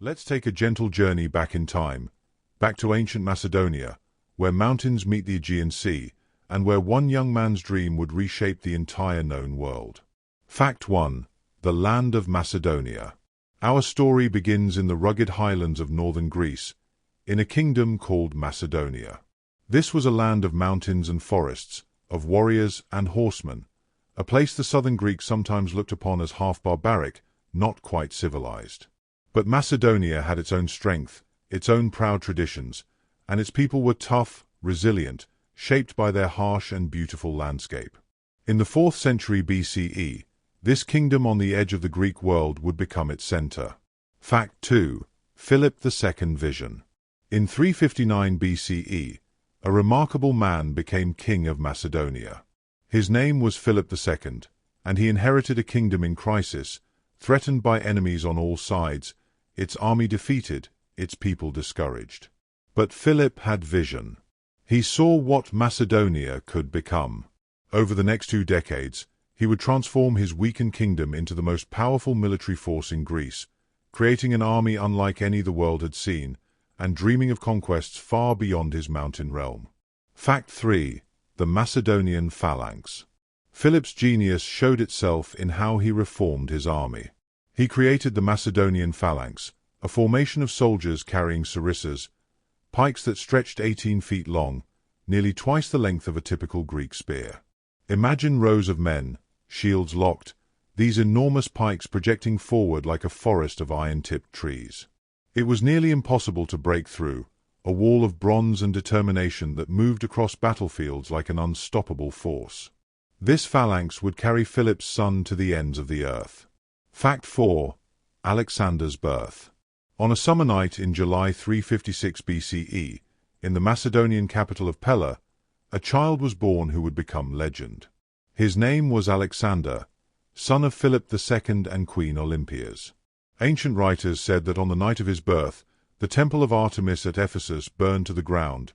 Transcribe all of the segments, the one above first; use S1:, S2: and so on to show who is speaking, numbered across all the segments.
S1: Let's take a gentle journey back in time, back to ancient Macedonia, where mountains meet the Aegean Sea, and where one young man's dream would reshape the entire known world. Fact 1. The land of Macedonia. Our story begins in the rugged highlands of northern Greece, in a kingdom called Macedonia. This was a land of mountains and forests, of warriors and horsemen, a place the southern Greeks sometimes looked upon as half barbaric, not quite civilized. But Macedonia had its own strength, its own proud traditions, and its people were tough, resilient, shaped by their harsh and beautiful landscape. In the 4th century BCE, this kingdom on the edge of the Greek world would become its center. Fact 2. Philip II vision. In 359 BCE, a remarkable man became king of Macedonia. His name was Philip II, and he inherited a kingdom in crisis, threatened by enemies on all sides, its army defeated, its people discouraged. But Philip had vision. He saw what Macedonia could become. Over the next 2 decades, he would transform his weakened kingdom into the most powerful military force in Greece, creating an army unlike any the world had seen, and dreaming of conquests far beyond his mountain realm. Fact 3. The Macedonian phalanx. Philip's genius showed itself in how he reformed his army. He created the Macedonian phalanx, a formation of soldiers carrying sarissas, pikes that stretched 18 feet long, nearly twice the length of a typical Greek spear. Imagine rows of men, shields locked, these enormous pikes projecting forward like a forest of iron-tipped trees. It was nearly impossible to break through, a wall of bronze and determination that moved across battlefields like an unstoppable force. This phalanx would carry Philip's son to the ends of the earth. Fact 4. Alexander's birth. On a summer night in July 356 BCE, in the Macedonian capital of Pella, a child was born who would become legend. His name was Alexander, son of Philip II and Queen Olympias. Ancient writers said that on the night of his birth, the temple of Artemis at Ephesus burned to the ground,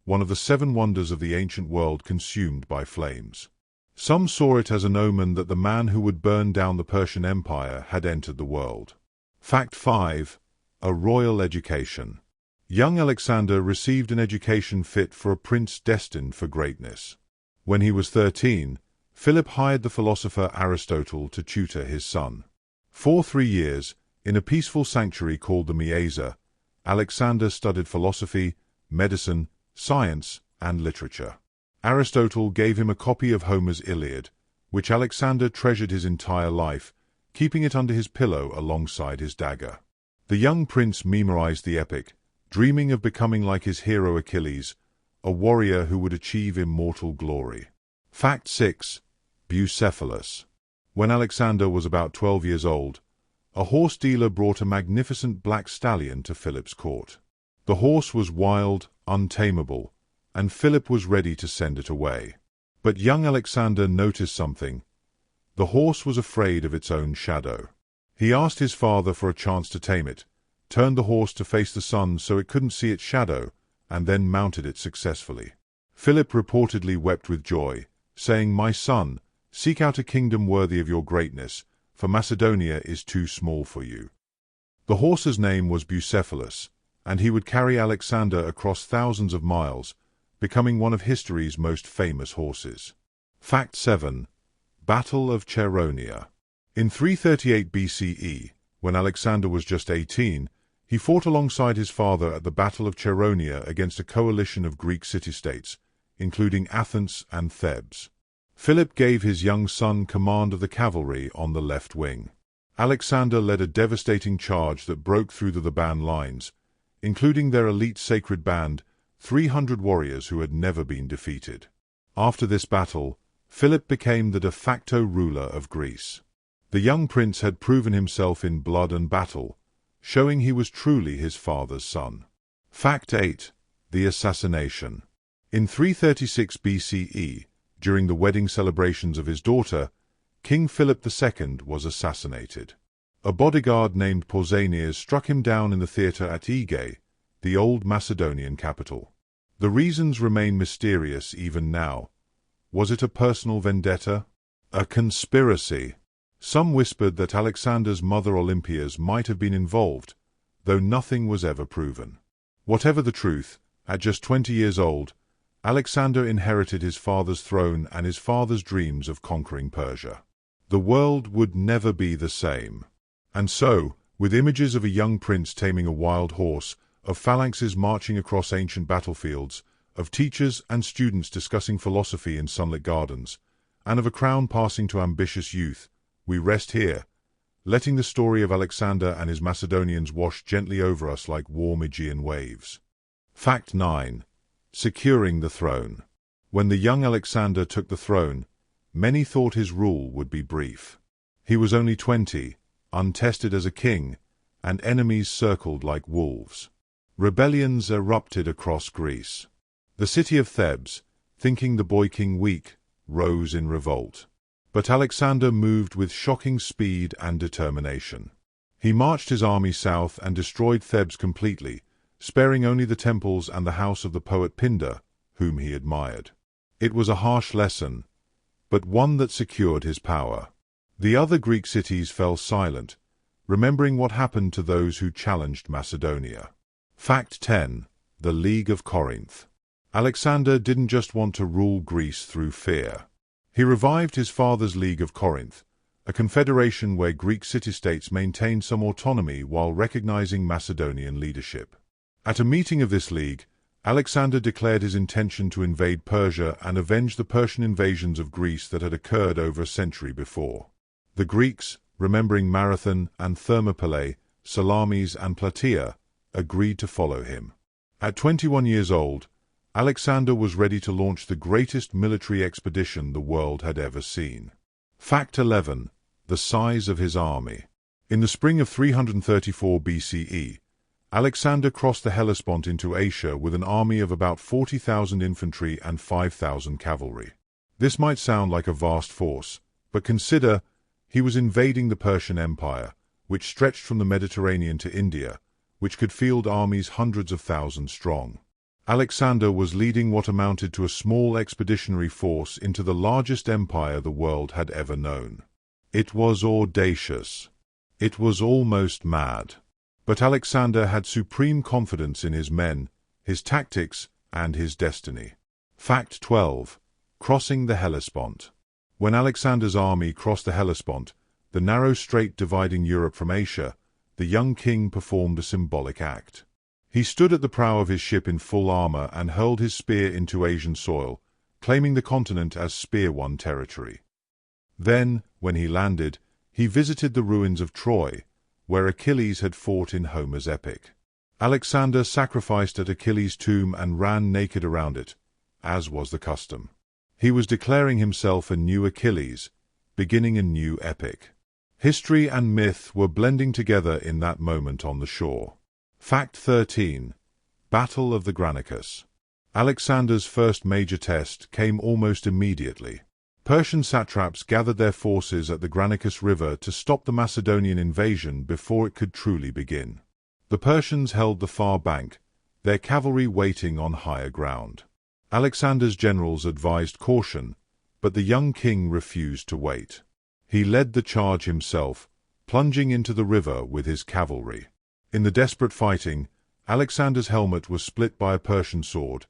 S1: one of the 7 wonders of the ancient world consumed by flames. Some saw it as an omen that the man who would burn down the Persian Empire had entered the world. Fact 5. A royal education. Young Alexander received an education fit for a prince destined for greatness. When he was 13, Philip hired the philosopher Aristotle to tutor his son. For 3 years, in a peaceful sanctuary called the Miasa, Alexander studied philosophy, medicine, science, and literature. Aristotle gave him a copy of Homer's Iliad, which Alexander treasured his entire life, keeping it under his pillow alongside his dagger. The young prince memorized the epic, dreaming of becoming like his hero Achilles, a warrior who would achieve immortal glory. Fact 6. Bucephalus. When Alexander was about 12 years old, a horse dealer brought a magnificent black stallion to Philip's court. The horse was wild, untamable, and Philip was ready to send it away. But young Alexander noticed something. The horse was afraid of its own shadow. He asked his father for a chance to tame it, turned the horse to face the sun so it couldn't see its shadow, and then mounted it successfully. Philip reportedly wept with joy, saying, "My son, seek out a kingdom worthy of your greatness, for Macedonia is too small for you." The horse's name was Bucephalus, and he would carry Alexander across thousands of miles, becoming one of history's most famous horses. Fact 7. Battle of Chaironeia. In 338 BCE, when Alexander was just 18, he fought alongside his father at the Battle of Chaironeia against a coalition of Greek city-states, including Athens and Thebes. Philip gave his young son command of the cavalry on the left wing. Alexander led a devastating charge that broke through the Theban lines, including their elite sacred band, 300 warriors who had never been defeated. After this battle, Philip became the de facto ruler of Greece. The young prince had proven himself in blood and battle, showing he was truly his father's son. Fact 8. The assassination. In 336 BCE, during the wedding celebrations of his daughter, King Philip II was assassinated. A bodyguard named Pausanias struck him down in the theatre at Aegae, the old Macedonian capital. The reasons remain mysterious even now. Was it a personal vendetta? A conspiracy? Some whispered that Alexander's mother Olympias might have been involved, though nothing was ever proven. Whatever the truth, at just 20 years old, Alexander inherited his father's throne and his father's dreams of conquering Persia. The world would never be the same. And so, with images of a young prince taming a wild horse, of phalanxes marching across ancient battlefields, of teachers and students discussing philosophy in sunlit gardens, and of a crown passing to ambitious youth, we rest here, letting the story of Alexander and his Macedonians wash gently over us like warm Aegean waves. Fact 9. Securing the throne. When the young Alexander took the throne, many thought his rule would be brief. He was only 20, untested as a king, and enemies circled like wolves. Rebellions erupted across Greece. The city of Thebes, thinking the boy-king weak, rose in revolt. But Alexander moved with shocking speed and determination. He marched his army south and destroyed Thebes completely, sparing only the temples and the house of the poet Pindar, whom he admired. It was a harsh lesson, but one that secured his power. The other Greek cities fell silent, remembering what happened to those who challenged Macedonia. Fact 10. The League of Corinth. Alexander didn't just want to rule Greece through fear. He revived his father's League of Corinth, a confederation where Greek city-states maintained some autonomy while recognizing Macedonian leadership. At a meeting of this league, Alexander declared his intention to invade Persia and avenge the Persian invasions of Greece that had occurred over a century before. The Greeks, remembering Marathon and Thermopylae, Salamis and Plataea, agreed to follow him. At 21 years old, Alexander was ready to launch the greatest military expedition the world had ever seen. Fact 11. The size of his army. In the spring of 334 BCE, Alexander crossed the Hellespont into Asia with an army of about 40,000 infantry and 5,000 cavalry. This might sound like a vast force, but consider, he was invading the Persian Empire, which stretched from the Mediterranean to India, which could field armies hundreds of thousands strong. Alexander was leading what amounted to a small expeditionary force into the largest empire the world had ever known. It was audacious. It was almost mad. But Alexander had supreme confidence in his men, his tactics, and his destiny. Fact 12. Crossing the Hellespont. When Alexander's army crossed the Hellespont, the narrow strait dividing Europe from Asia, the young king performed a symbolic act. He stood at the prow of his ship in full armor and hurled his spear into Asian soil, claiming the continent as spear-won territory. Then, when he landed, he visited the ruins of Troy, where Achilles had fought in Homer's epic. Alexander sacrificed at Achilles' tomb and ran naked around it, as was the custom. He was declaring himself a new Achilles, beginning a new epic. History and myth were blending together in that moment on the shore. Fact 13. Battle of the Granicus. Alexander's first major test came almost immediately. Persian satraps gathered their forces at the Granicus River to stop the Macedonian invasion before it could truly begin. The Persians held the far bank, their cavalry waiting on higher ground. Alexander's generals advised caution, but the young king refused to wait. He led the charge himself, plunging into the river with his cavalry. In the desperate fighting, Alexander's helmet was split by a Persian sword,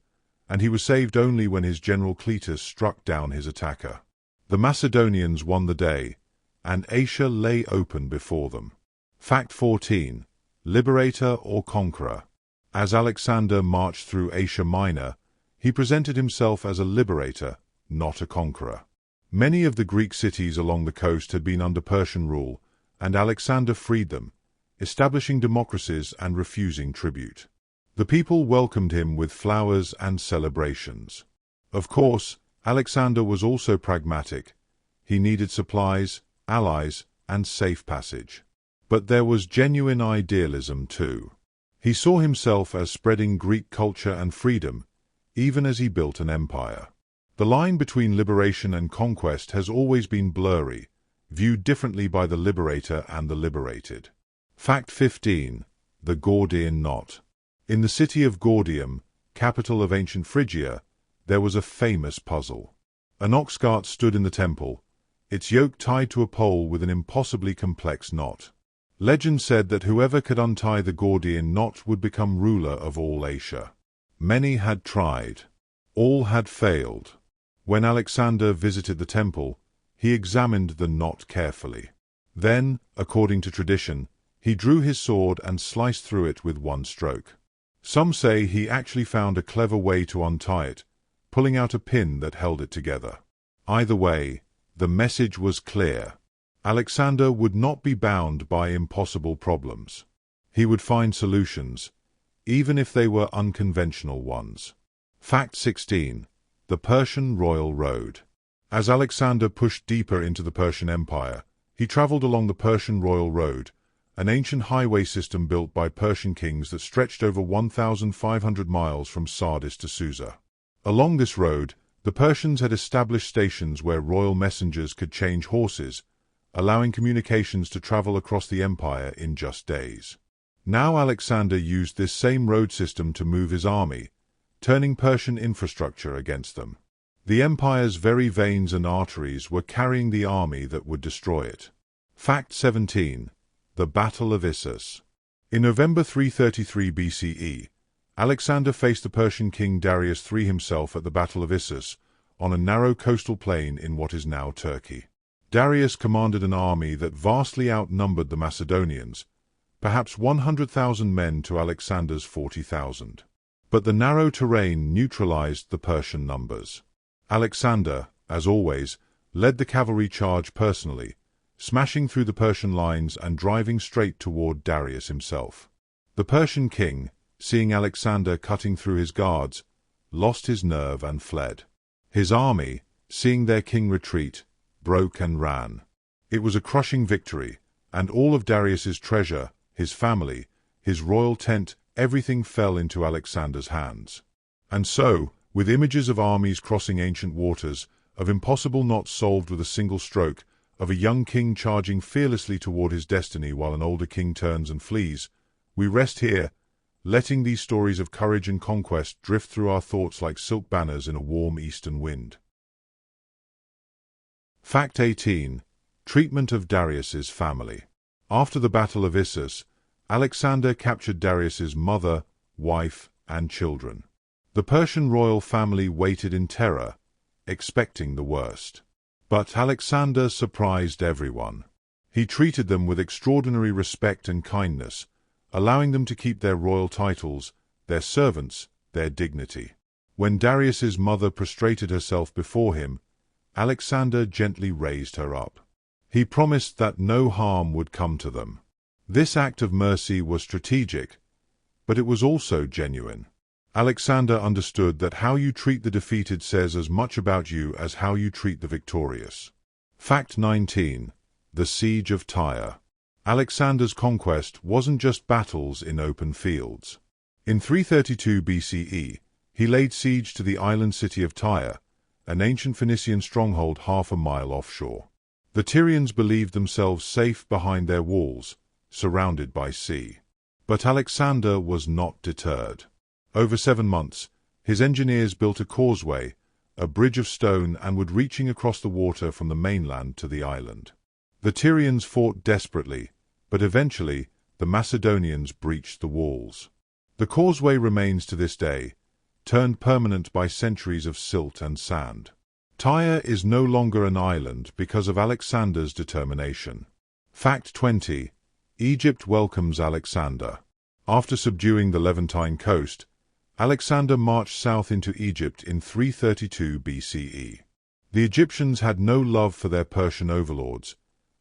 S1: and he was saved only when his general Cletus struck down his attacker. The Macedonians won the day, and Asia lay open before them. Fact 14. Liberator or conqueror. As Alexander marched through Asia Minor, he presented himself as a liberator, not a conqueror. Many of the Greek cities along the coast had been under Persian rule, and Alexander freed them, establishing democracies and refusing tribute. The people welcomed him with flowers and celebrations. Of course, Alexander was also pragmatic. He needed supplies, allies, and safe passage. But there was genuine idealism too. He saw himself as spreading Greek culture and freedom, even as he built an empire. The line between liberation and conquest has always been blurry, viewed differently by the liberator and the liberated. Fact 15. The Gordian Knot. In the city of Gordium, capital of ancient Phrygia, there was a famous puzzle. An ox cart stood in the temple, its yoke tied to a pole with an impossibly complex knot. Legend said that whoever could untie the Gordian knot would become ruler of all Asia. Many had tried. All had failed. When Alexander visited the temple, he examined the knot carefully. Then, according to tradition, he drew his sword and sliced through it with one stroke. Some say he actually found a clever way to untie it, pulling out a pin that held it together. Either way, the message was clear. Alexander would not be bound by impossible problems. He would find solutions, even if they were unconventional ones. Fact 16. The Persian Royal Road. As Alexander pushed deeper into the Persian Empire, he traveled along the Persian Royal Road, an ancient highway system built by Persian kings that stretched over 1,500 miles from Sardis to Susa. Along this road, the Persians had established stations where royal messengers could change horses, allowing communications to travel across the empire in just days. Now Alexander used this same road system to move his army, turning Persian infrastructure against them. The empire's very veins and arteries were carrying the army that would destroy it. Fact 17. The Battle of Issus. In November 333 BCE, Alexander faced the Persian king Darius III himself at the Battle of Issus, on a narrow coastal plain in what is now Turkey. Darius commanded an army that vastly outnumbered the Macedonians, perhaps 100,000 men to Alexander's 40,000. But the narrow terrain neutralized the Persian numbers. Alexander, as always, led the cavalry charge personally, smashing through the Persian lines and driving straight toward Darius himself. The Persian king, seeing Alexander cutting through his guards, lost his nerve and fled. His army, seeing their king retreat, broke and ran. It was a crushing victory, and all of Darius's treasure, his family, his royal tent, everything fell into Alexander's hands. And so, with images of armies crossing ancient waters, of impossible knots solved with a single stroke, of a young king charging fearlessly toward his destiny while an older king turns and flees, we rest here, letting these stories of courage and conquest drift through our thoughts like silk banners in a warm eastern wind. Fact 18. Treatment of Darius's family. After the Battle of Issus, Alexander captured Darius's mother, wife, and children. The Persian royal family waited in terror, expecting the worst. But Alexander surprised everyone. He treated them with extraordinary respect and kindness, allowing them to keep their royal titles, their servants, their dignity. When Darius's mother prostrated herself before him, Alexander gently raised her up. He promised that no harm would come to them. This act of mercy was strategic, but it was also genuine. Alexander understood that how you treat the defeated says as much about you as how you treat the victorious. Fact 19. The Siege of Tyre. Alexander's conquest wasn't just battles in open fields. In 332 BCE, he laid siege to the island city of Tyre, an ancient Phoenician stronghold half a mile offshore. The Tyrians believed themselves safe behind their walls, surrounded by sea. But Alexander was not deterred. Over 7 months, his engineers built a causeway, a bridge of stone, and were reaching across the water from the mainland to the island. The Tyrians fought desperately, but eventually the Macedonians breached the walls. The causeway remains to this day, turned permanent by centuries of silt and sand. Tyre is no longer an island because of Alexander's determination. Fact 20. Egypt welcomes Alexander. After subduing the Levantine coast, Alexander marched south into Egypt in 332 BCE. The Egyptians had no love for their Persian overlords,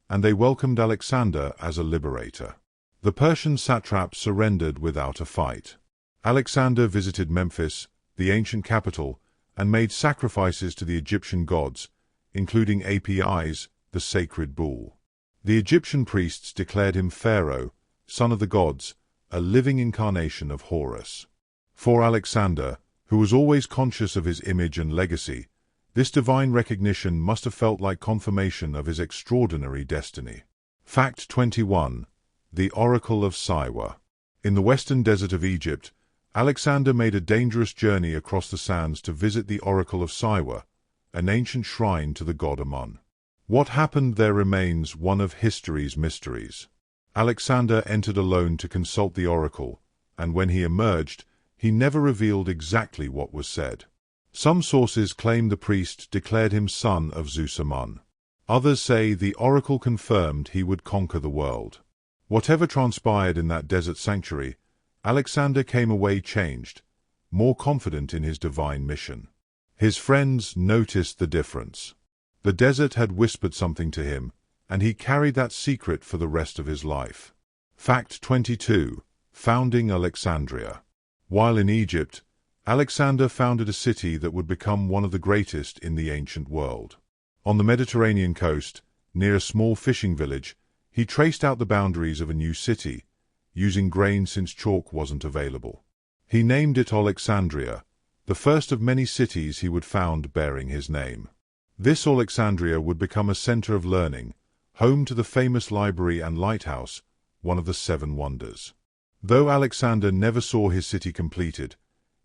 S1: and they welcomed Alexander as a liberator. The Persian satrap surrendered without a fight. Alexander visited Memphis, the ancient capital, and made sacrifices to the Egyptian gods, including Apis, the sacred bull. The Egyptian priests declared him Pharaoh, son of the gods, a living incarnation of Horus. For Alexander, who was always conscious of his image and legacy, this divine recognition must have felt like confirmation of his extraordinary destiny. Fact 21. The Oracle of Siwa. In the western desert of Egypt, Alexander made a dangerous journey across the sands to visit the Oracle of Siwa, an ancient shrine to the god Amun. What happened there remains one of history's mysteries. Alexander entered alone to consult the oracle, and when he emerged, he never revealed exactly what was said. Some sources claim the priest declared him son of Zeus Amun. Others say the oracle confirmed he would conquer the world. Whatever transpired in that desert sanctuary, Alexander came away changed, more confident in his divine mission. His friends noticed the difference. The desert had whispered something to him, and he carried that secret for the rest of his life. Fact 22. Founding Alexandria. While in Egypt, Alexander founded a city that would become one of the greatest in the ancient world. On the Mediterranean coast, near a small fishing village, he traced out the boundaries of a new city, using grain since chalk wasn't available. He named it Alexandria, the first of many cities he would found bearing his name. This Alexandria would become a center of learning, home to the famous library and lighthouse, one of the Seven Wonders. Though Alexander never saw his city completed,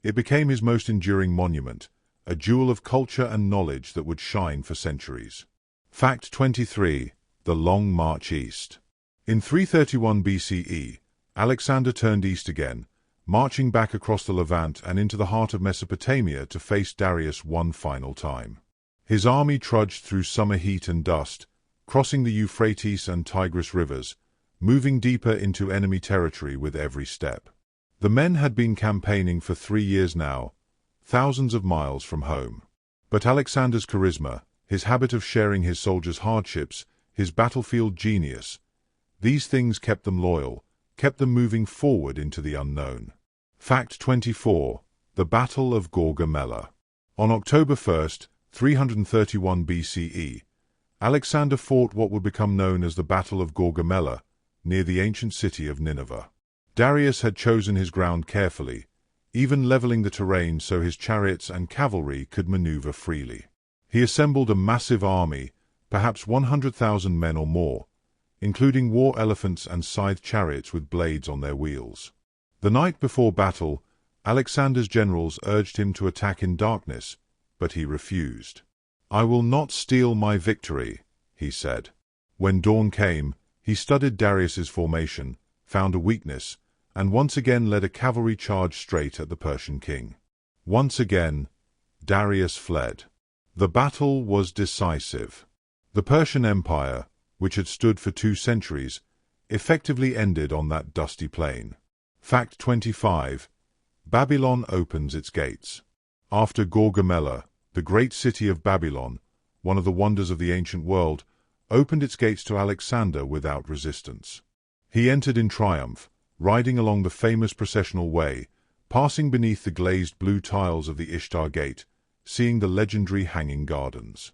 S1: it became his most enduring monument, a jewel of culture and knowledge that would shine for centuries. Fact 23. The Long March East. In 331 BCE, Alexander turned east again, marching back across the Levant and into the heart of Mesopotamia to face Darius one final time. His army trudged through summer heat and dust, crossing the Euphrates and Tigris rivers, moving deeper into enemy territory with every step. The men had been campaigning for 3 years now, thousands of miles from home. But Alexander's charisma, his habit of sharing his soldiers' hardships, his battlefield genius, these things kept them loyal, kept them moving forward into the unknown. Fact 24. The Battle of Gaugamela. On October 1st, 331 BCE, Alexander fought what would become known as the Battle of Gaugamela, near the ancient city of Nineveh. Darius had chosen his ground carefully, even leveling the terrain so his chariots and cavalry could maneuver freely. He assembled a massive army, perhaps 100,000 men or more, including war elephants and scythe chariots with blades on their wheels. The night before battle, Alexander's generals urged him to attack in darkness, but he refused. "I will not steal my victory," he said. When dawn came, he studied Darius's formation, found a weakness, and once again led a cavalry charge straight at the Persian king. Once again, Darius fled. The battle was decisive. The Persian Empire, which had stood for 2 centuries, effectively ended on that dusty plain. Fact 25. Babylon opens its gates. After Gaugamela, the great city of Babylon, one of the wonders of the ancient world, opened its gates to Alexander without resistance. He entered in triumph, riding along the famous processional way, passing beneath the glazed blue tiles of the Ishtar Gate, seeing the legendary Hanging Gardens.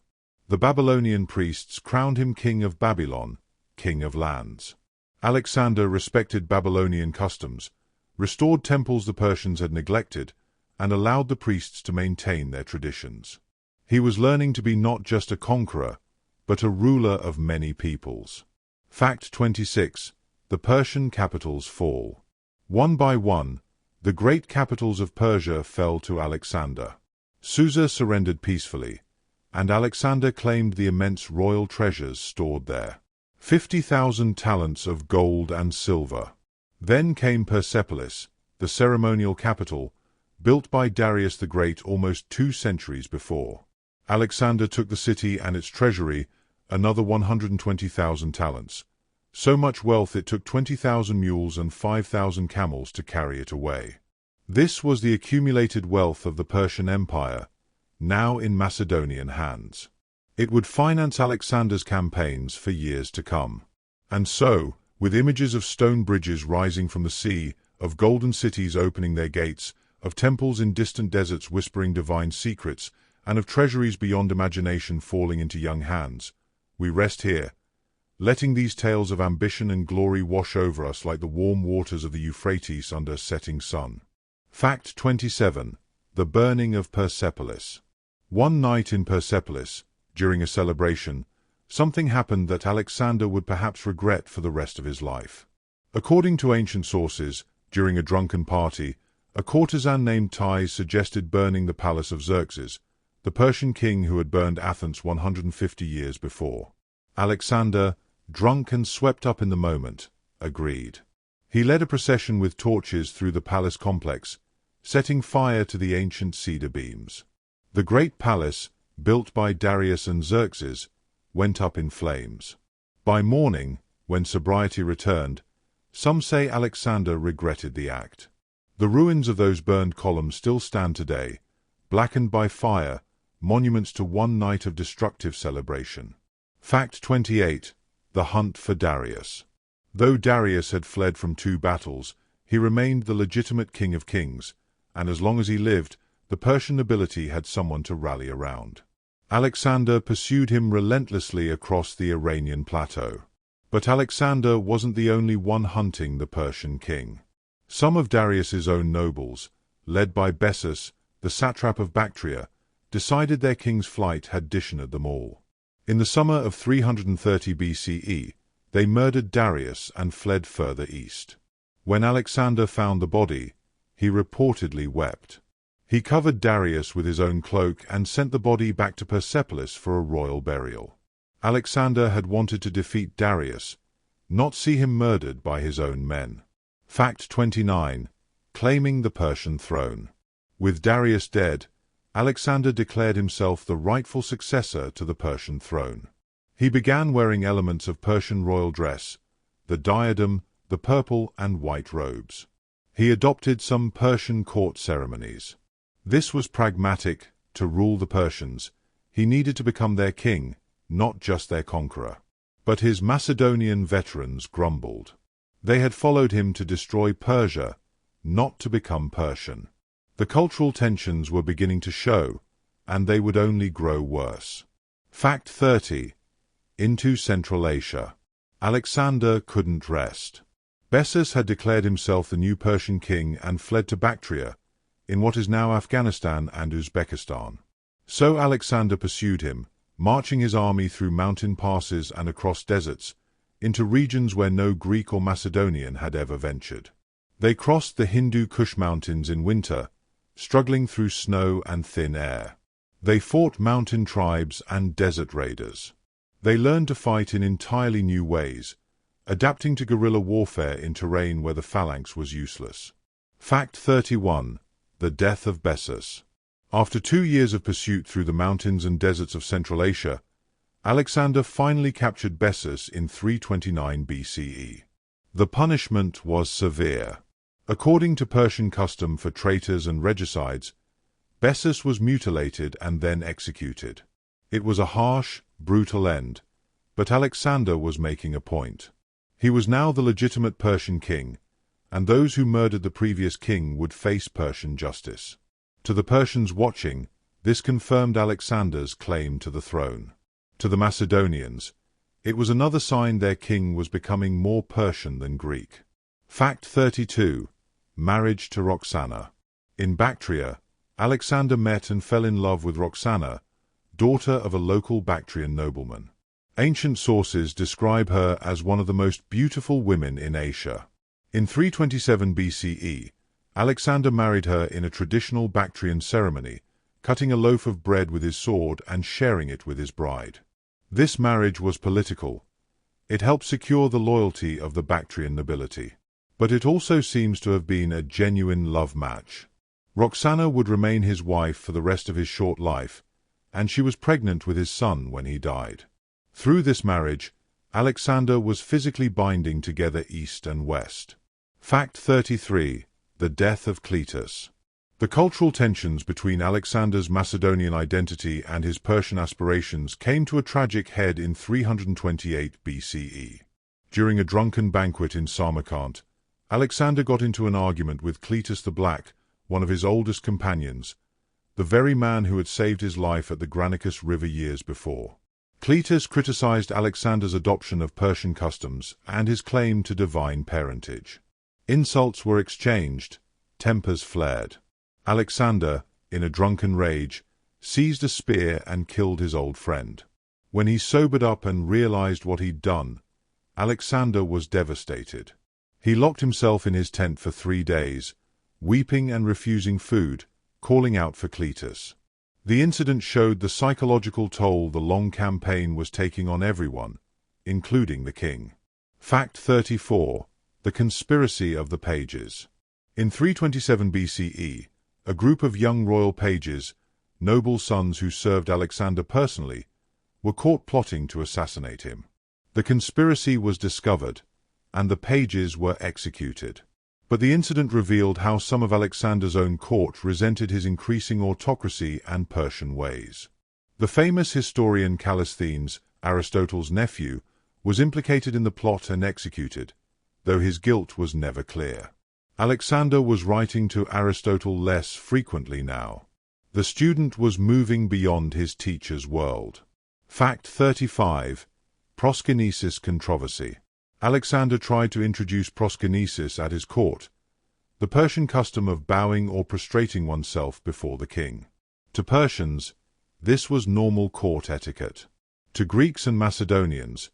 S1: The Babylonian priests crowned him king of Babylon, king of lands. Alexander respected Babylonian customs, restored temples the Persians had neglected, and allowed the priests to maintain their traditions. He was learning to be not just a conqueror, but a ruler of many peoples. Fact 26. The Persian capitals fall. One by one, the great capitals of Persia fell to Alexander. Susa surrendered peacefully, and Alexander claimed the immense royal treasures stored there. 50,000 talents of gold and silver. Then came Persepolis, the ceremonial capital, built by Darius the Great almost 2 centuries before. Alexander took the city and its treasury, another 120,000 talents. So much wealth it took 20,000 mules and 5,000 camels to carry it away. This was the accumulated wealth of the Persian Empire, now in Macedonian hands. It would finance Alexander's campaigns for years to come. And so, with images of stone bridges rising from the sea, of golden cities opening their gates, of temples in distant deserts whispering divine secrets, and of treasuries beyond imagination falling into young hands, we rest here, letting these tales of ambition and glory wash over us like the warm waters of the Euphrates under a setting sun. Fact 27. The burning of Persepolis. One night in Persepolis, during a celebration, something happened that Alexander would perhaps regret for the rest of his life. According to ancient sources, during a drunken party, a courtesan named Thais suggested burning the palace of Xerxes, the Persian king who had burned Athens 150 years before. Alexander, drunk and swept up in the moment, agreed. He led a procession with torches through the palace complex, setting fire to the ancient cedar beams. The great palace, built by Darius and Xerxes, went up in flames. By morning, when sobriety returned, some say Alexander regretted the act. The ruins of those burned columns still stand today, blackened by fire, monuments to one night of destructive celebration. Fact 28. The hunt for Darius. Though Darius had fled from 2 battles, he remained the legitimate king of kings, and as long as he lived, the Persian nobility had someone to rally around. Alexander pursued him relentlessly across the Iranian plateau. But Alexander wasn't the only one hunting the Persian king. Some of Darius's own nobles, led by Bessus, the satrap of Bactria, decided their king's flight had dishonored them all. In the summer of 330 BCE, they murdered Darius and fled further east. When Alexander found the body, he reportedly wept. He covered Darius with his own cloak and sent the body back to Persepolis for a royal burial. Alexander had wanted to defeat Darius, not see him murdered by his own men. Fact 29. Claiming the Persian throne. With Darius dead, Alexander declared himself the rightful successor to the Persian throne. He began wearing elements of Persian royal dress, the diadem, the purple and white robes. He adopted some Persian court ceremonies. This was pragmatic. To rule the Persians, he needed to become their king, not just their conqueror. But his Macedonian veterans grumbled. They had followed him to destroy Persia, not to become Persian. The cultural tensions were beginning to show, and they would only grow worse. Fact 30. Into Central Asia. Alexander couldn't rest. Bessus had declared himself the new Persian king and fled to Bactria, in what is now Afghanistan and Uzbekistan. So Alexander pursued him, marching his army through mountain passes and across deserts, into regions where no Greek or Macedonian had ever ventured. They crossed the Hindu Kush mountains in winter, struggling through snow and thin air. They fought mountain tribes and desert raiders. They learned to fight in entirely new ways, adapting to guerrilla warfare in terrain where the phalanx was useless. Fact 31. The death of Bessus. After 2 years of pursuit through the mountains and deserts of Central Asia, Alexander finally captured Bessus in 329 BCE. The punishment was severe. According to Persian custom for traitors and regicides, Bessus was mutilated and then executed. It was a harsh, brutal end, but Alexander was making a point. He was now the legitimate Persian king, and those who murdered the previous king would face Persian justice. To the Persians watching, this confirmed Alexander's claim to the throne. To the Macedonians, it was another sign their king was becoming more Persian than Greek. Fact 32. Marriage to Roxana. In Bactria, Alexander met and fell in love with Roxana, daughter of a local Bactrian nobleman. Ancient sources describe her as one of the most beautiful women in Asia. In 327 BCE, Alexander married her in a traditional Bactrian ceremony, cutting a loaf of bread with his sword and sharing it with his bride. This marriage was political. It helped secure the loyalty of the Bactrian nobility. But it also seems to have been a genuine love match. Roxana would remain his wife for the rest of his short life, and she was pregnant with his son when he died. Through this marriage, Alexander was physically binding together East and West. Fact 33. The death of Cletus. The cultural tensions between Alexander's Macedonian identity and his Persian aspirations came to a tragic head in 328 BCE. During a drunken banquet in Samarkand, Alexander got into an argument with Cletus the Black, one of his oldest companions, the very man who had saved his life at the Granicus River years before. Cletus criticized Alexander's adoption of Persian customs and his claim to divine parentage. Insults were exchanged, tempers flared. Alexander, in a drunken rage, seized a spear and killed his old friend. When he sobered up and realized what he'd done, Alexander was devastated. He locked himself in his tent for 3 days, weeping and refusing food, calling out for Cletus. The incident showed the psychological toll the long campaign was taking on everyone, including the king. Fact 34. The conspiracy of the pages. In 327 BCE, a group of young royal pages, noble sons who served Alexander personally, were caught plotting to assassinate him. The conspiracy was discovered, and the pages were executed. But the incident revealed how some of Alexander's own court resented his increasing autocracy and Persian ways. The famous historian Callisthenes, Aristotle's nephew, was implicated in the plot and executed, though his guilt was never clear. Alexander was writing to Aristotle less frequently now. The student was moving beyond his teacher's world. Fact 35. Proskinesis controversy. Alexander tried to introduce proskinesis at his court, the Persian custom of bowing or prostrating oneself before the king. To Persians, this was normal court etiquette. To Greeks and Macedonians,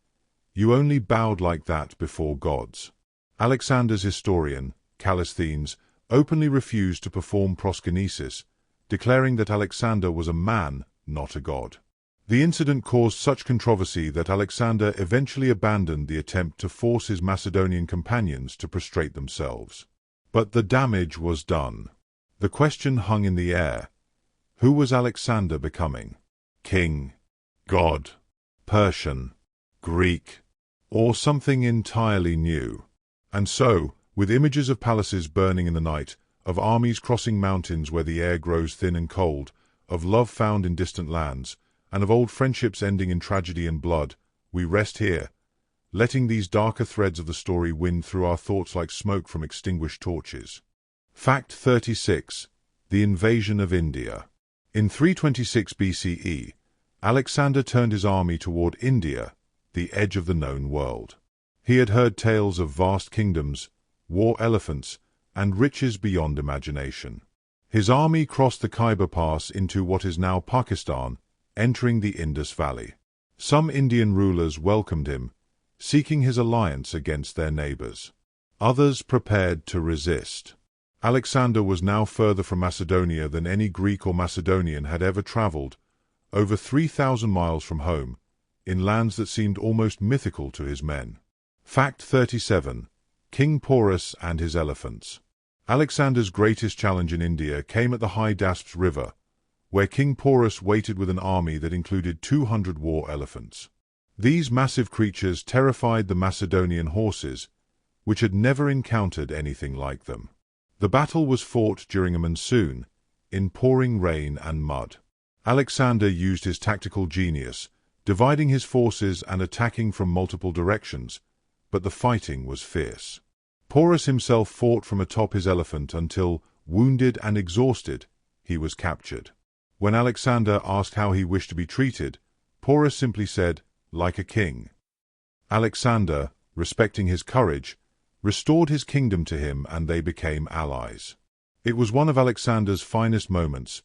S1: you only bowed like that before gods. Alexander's historian, Callisthenes, openly refused to perform proskinesis, declaring that Alexander was a man, not a god. The incident caused such controversy that Alexander eventually abandoned the attempt to force his Macedonian companions to prostrate themselves. But the damage was done. The question hung in the air: who was Alexander becoming? King, god, Persian, Greek, or something entirely new? And so, with images of palaces burning in the night, of armies crossing mountains where the air grows thin and cold, of love found in distant lands, and of old friendships ending in tragedy and blood, we rest here, letting these darker threads of the story wind through our thoughts like smoke from extinguished torches. Fact 36. The invasion of India. In 326 BCE, Alexander turned his army toward India, the edge of the known world. He had heard tales of vast kingdoms, war elephants, and riches beyond imagination. His army crossed the Khyber Pass into what is now Pakistan, entering the Indus Valley. Some Indian rulers welcomed him, seeking his alliance against their neighbors. Others prepared to resist. Alexander was now further from Macedonia than any Greek or Macedonian had ever traveled, over 3,000 miles from home, in lands that seemed almost mythical to his men. Fact 37. King Porus and his elephants. Alexander's greatest challenge in India came at the Hydaspes River, where King Porus waited with an army that included 200 war elephants. These massive creatures terrified the Macedonian horses, which had never encountered anything like them. The battle was fought during a monsoon, in pouring rain and mud. Alexander used his tactical genius, dividing his forces and attacking from multiple directions, but the fighting was fierce. Porus himself fought from atop his elephant until, wounded and exhausted, he was captured. When Alexander asked how he wished to be treated, Porus simply said, "Like a king." Alexander, respecting his courage, restored his kingdom to him and they became allies. It was one of Alexander's finest moments,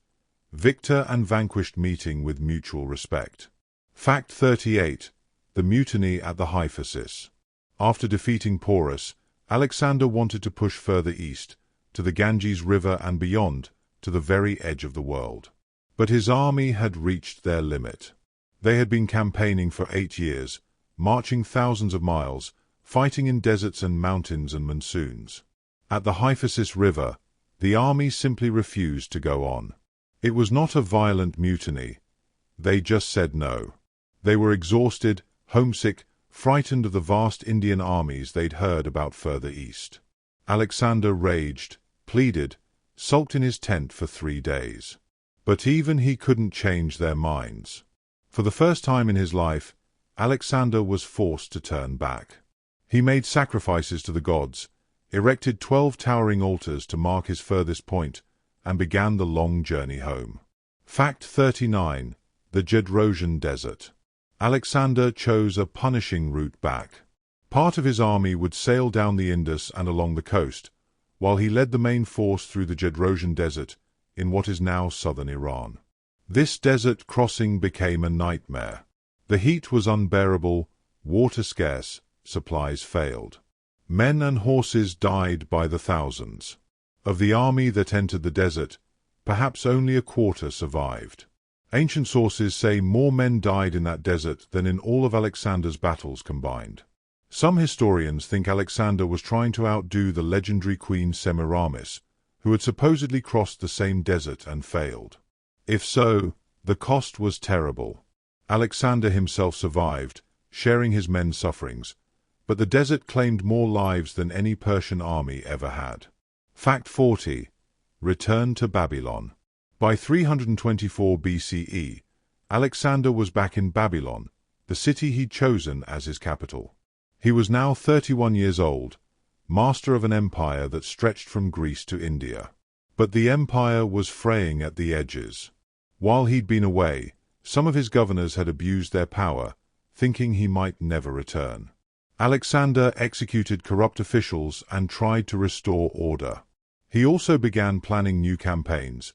S1: victor and vanquished meeting with mutual respect. Fact 38. The mutiny at the Hyphasis. After defeating Porus, Alexander wanted to push further east, to the Ganges River and beyond, to the very edge of the world. But his army had reached their limit. They had been campaigning for 8 years, marching thousands of miles, fighting in deserts and mountains and monsoons. At the Hyphasis River, the army simply refused to go on. It was not a violent mutiny. They just said no. They were exhausted, homesick, frightened of the vast Indian armies they'd heard about further east. Alexander raged, pleaded, sulked in his tent for 3 days. But even he couldn't change their minds. For the first time in his life, Alexander was forced to turn back. He made sacrifices to the gods, erected 12 towering altars to mark his furthest point, and began the long journey home. Fact 39. The Gedrosian Desert. Alexander chose a punishing route back. Part of his army would sail down the Indus and along the coast, while he led the main force through the Gedrosian Desert in what is now southern Iran. This desert crossing became a nightmare. The heat was unbearable, water scarce, supplies failed. Men and horses died by the thousands. Of the army that entered the desert, perhaps only a quarter survived. Ancient sources say more men died in that desert than in all of Alexander's battles combined. Some historians think Alexander was trying to outdo the legendary queen Semiramis, who had supposedly crossed the same desert and failed. If so, the cost was terrible. Alexander himself survived, sharing his men's sufferings, but the desert claimed more lives than any Persian army ever had. Fact 40. Return to Babylon. By 324 BCE, Alexander was back in Babylon, the city he'd chosen as his capital. He was now 31 years old, master of an empire that stretched from Greece to India. But the empire was fraying at the edges. While he'd been away, some of his governors had abused their power, thinking he might never return. Alexander executed corrupt officials and tried to restore order. He also began planning new campaigns,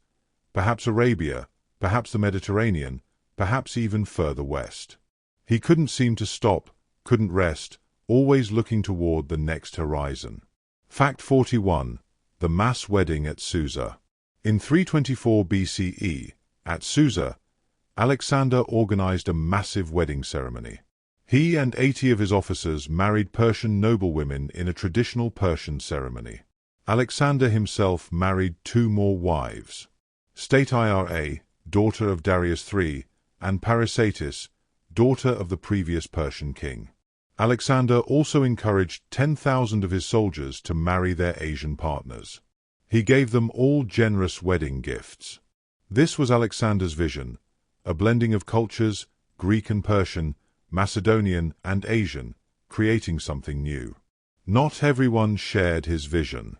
S1: perhaps Arabia, perhaps the Mediterranean, perhaps even further west. He couldn't seem to stop, couldn't rest, always looking toward the next horizon. Fact 41. The mass wedding at Susa. In 324 BCE, at Susa, Alexander organized a massive wedding ceremony. He and 80 of his officers married Persian noblewomen in a traditional Persian ceremony. Alexander himself married 2 more wives. Statira, daughter of Darius III, and Parysatis, daughter of the previous Persian king. Alexander also encouraged 10,000 of his soldiers to marry their Asian partners. He gave them all generous wedding gifts. This was Alexander's vision, a blending of cultures, Greek and Persian, Macedonian and Asian, creating something new. Not everyone shared his vision.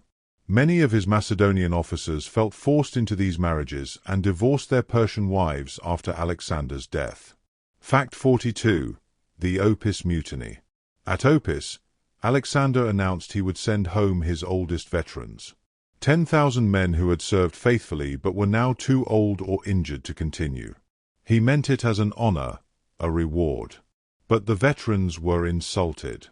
S1: Many of his Macedonian officers felt forced into these marriages and divorced their Persian wives after Alexander's death. Fact 42. The Opis Mutiny. At Opis, Alexander announced he would send home his oldest veterans. 10,000 men who had served faithfully but were now too old or injured to continue. He meant it as an honor, a reward. But the veterans were insulted.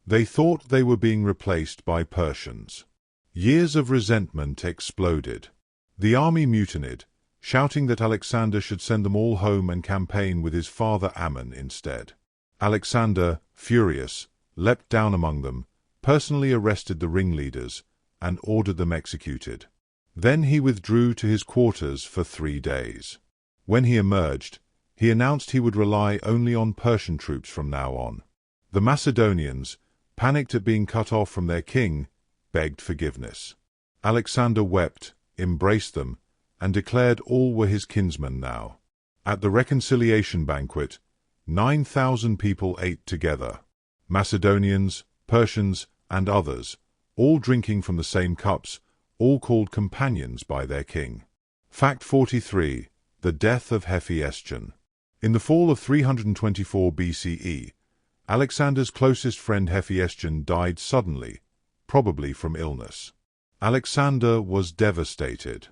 S1: They thought they were being replaced by Persians. Years of resentment exploded. The army mutinied, shouting that Alexander should send them all home and campaign with his father Ammon instead. Alexander, furious, leapt down among them, personally arrested the ringleaders, and ordered them executed. Then he withdrew to his quarters for 3 days. When he emerged, he announced he would rely only on Persian troops from now on. The Macedonians, panicked at being cut off from their king, begged forgiveness. Alexander wept, embraced them, and declared all were his kinsmen now. At the reconciliation banquet, 9,000 people ate together. Macedonians, Persians, and others, all drinking from the same cups, all called companions by their king. Fact 43. The death of Hephaestion. In the fall of 324 BCE, Alexander's closest friend Hephaestion died suddenly, probably from illness. Alexander was devastated.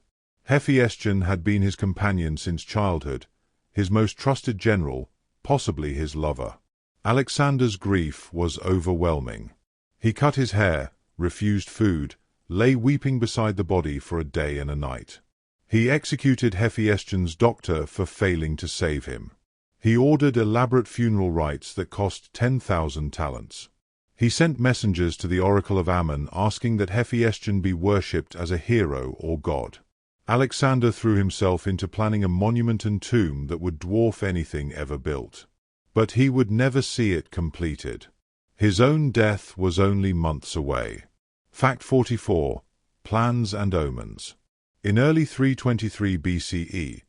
S1: Hephaestion had been his companion since childhood, his most trusted general, possibly his lover. Alexander's grief was overwhelming. He cut his hair, refused food, lay weeping beside the body for a day and a night. He executed Hephaestion's doctor for failing to save him. He ordered elaborate funeral rites that cost 10,000 talents. He sent messengers to the oracle of Ammon asking that Hephaestion be worshipped as a hero or god. Alexander threw himself into planning a monument and tomb that would dwarf anything ever built. But he would never see it completed. His own death was only months away. Fact 44. Plans and Omens. In early 323 BCE,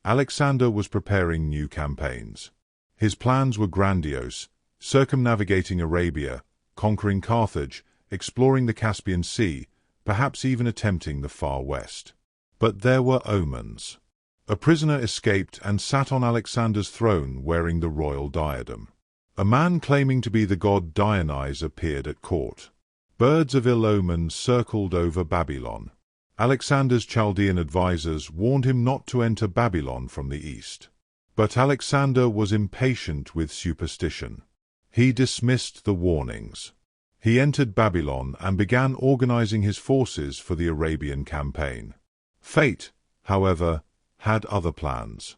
S1: Alexander was preparing new campaigns. His plans were grandiose, circumnavigating Arabia, conquering Carthage, exploring the Caspian Sea, perhaps even attempting the far west. But there were omens. A prisoner escaped and sat on Alexander's throne wearing the royal diadem. A man claiming to be the god Dionysus appeared at court. Birds of ill omen circled over Babylon. Alexander's Chaldean advisors warned him not to enter Babylon from the east. But Alexander was impatient with superstition. He dismissed the warnings. He entered Babylon and began organizing his forces for the Arabian campaign. Fate, however, had other plans.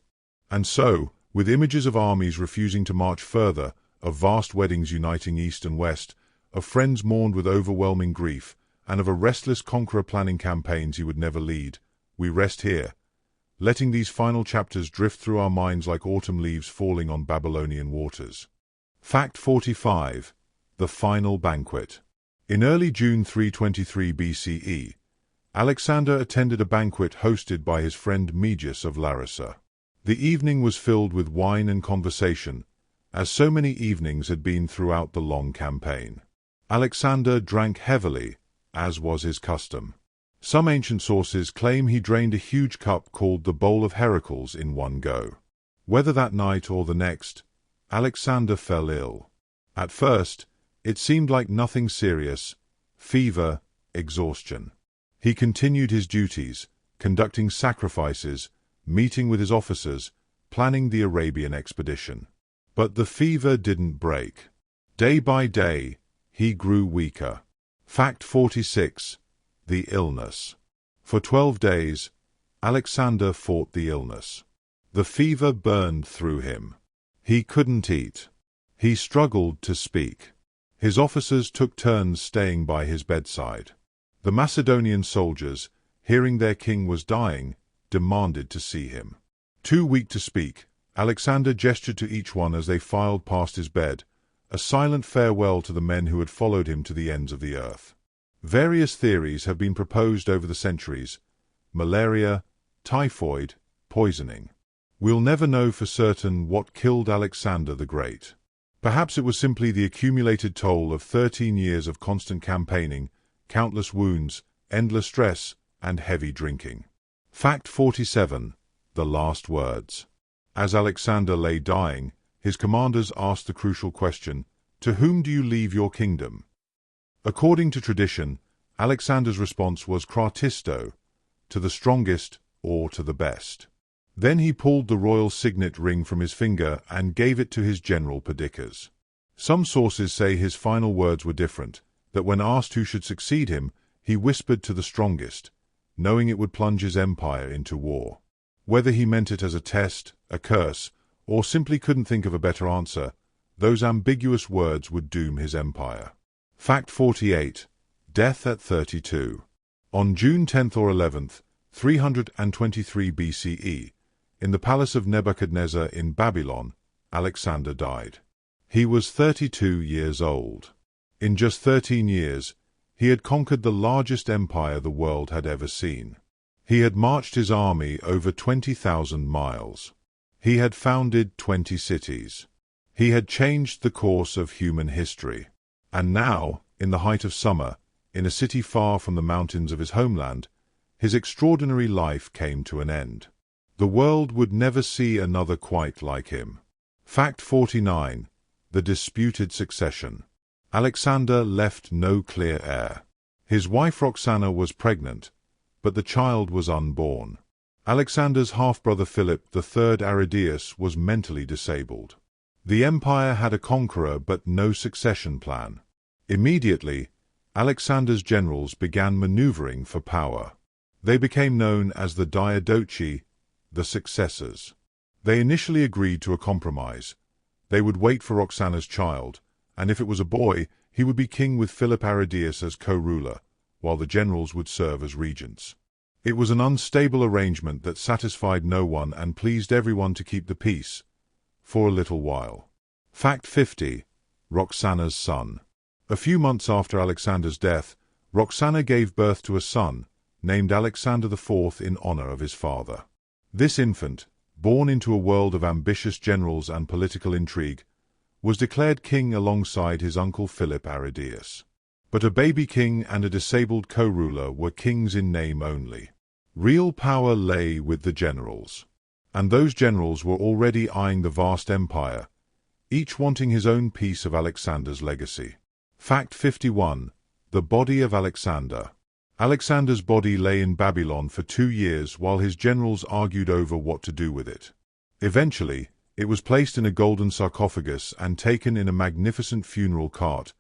S1: And so, with images of armies refusing to march further, of vast weddings uniting East and West, of friends mourned with overwhelming grief, and of a restless conqueror planning campaigns he would never lead, we rest here, letting these final chapters drift through our minds like autumn leaves falling on Babylonian waters. Fact 45. The Final Banquet. In early June 323 BCE, Alexander attended a banquet hosted by his friend Meges of Larissa. The evening was filled with wine and conversation, as so many evenings had been throughout the long campaign. Alexander drank heavily, as was his custom. Some ancient sources claim he drained a huge cup called the Bowl of Heracles in one go. Whether that night or the next, Alexander fell ill. At first, it seemed like nothing serious: fever, exhaustion. He continued his duties, conducting sacrifices, meeting with his officers, planning the Arabian expedition. But the fever didn't break. Day by day, he grew weaker. Fact 46. The illness. For 12 days, Alexander fought the illness. The fever burned through him. He couldn't eat. He struggled to speak. His officers took turns staying by his bedside. The Macedonian soldiers, hearing their king was dying, demanded to see him. Too weak to speak, Alexander gestured to each one as they filed past his bed, a silent farewell to the men who had followed him to the ends of the earth. Various theories have been proposed over the centuries: malaria, typhoid, poisoning. We'll never know for certain what killed Alexander the Great. Perhaps it was simply the accumulated toll of 13 years of constant campaigning, countless wounds, endless stress, and heavy drinking. Fact 47. The Last Words. As Alexander lay dying, his commanders asked the crucial question, "To whom do you leave your kingdom?" According to tradition, Alexander's response was "Kratisto," to the strongest or to the best. Then he pulled the royal signet ring from his finger and gave it to his general Perdiccas. Some sources say his final words were different, that when asked who should succeed him, he whispered to the strongest, knowing it would plunge his empire into war. Whether he meant it as a test, a curse, or simply couldn't think of a better answer, those ambiguous words would doom his empire. Fact 48. Death at 32. On June 10th or 11th, 323 BCE, in the palace of Nebuchadnezzar in Babylon, Alexander died. He was 32 years old. In just 13 years, he had conquered the largest empire the world had ever seen. He had marched his army over 20,000 miles. He had founded 20 cities. He had changed the course of human history. And now, in the height of summer, in a city far from the mountains of his homeland, his extraordinary life came to an end. The world would never see another quite like him. Fact 49. The Disputed Succession. Alexander left no clear heir. His wife Roxana was pregnant, but the child was unborn. Alexander's half-brother Philip III Aridaeus was mentally disabled. The empire had a conqueror but no succession plan. Immediately, Alexander's generals began maneuvering for power. They became known as the Diadochi, the successors. They initially agreed to a compromise. They would wait for Roxana's child, and if it was a boy, he would be king with Philip Aridaeus as co-ruler, while the generals would serve as regents. It was an unstable arrangement that satisfied no one and pleased everyone to keep the peace, for a little while. Fact 50. Roxana's son. A few months after Alexander's death, Roxana gave birth to a son, named Alexander IV in honor of his father. This infant, born into a world of ambitious generals and political intrigue, was declared king alongside his uncle Philip Aridaeus. But a baby king and a disabled co-ruler were kings in name only. Real power lay with the generals. And those generals were already eyeing the vast empire, each wanting his own piece of Alexander's legacy. Fact 51. The body of Alexander. Alexander's body lay in Babylon for 2 years while his generals argued over what to do with it. Eventually, it was placed in a golden sarcophagus and taken in a magnificent funeral cart,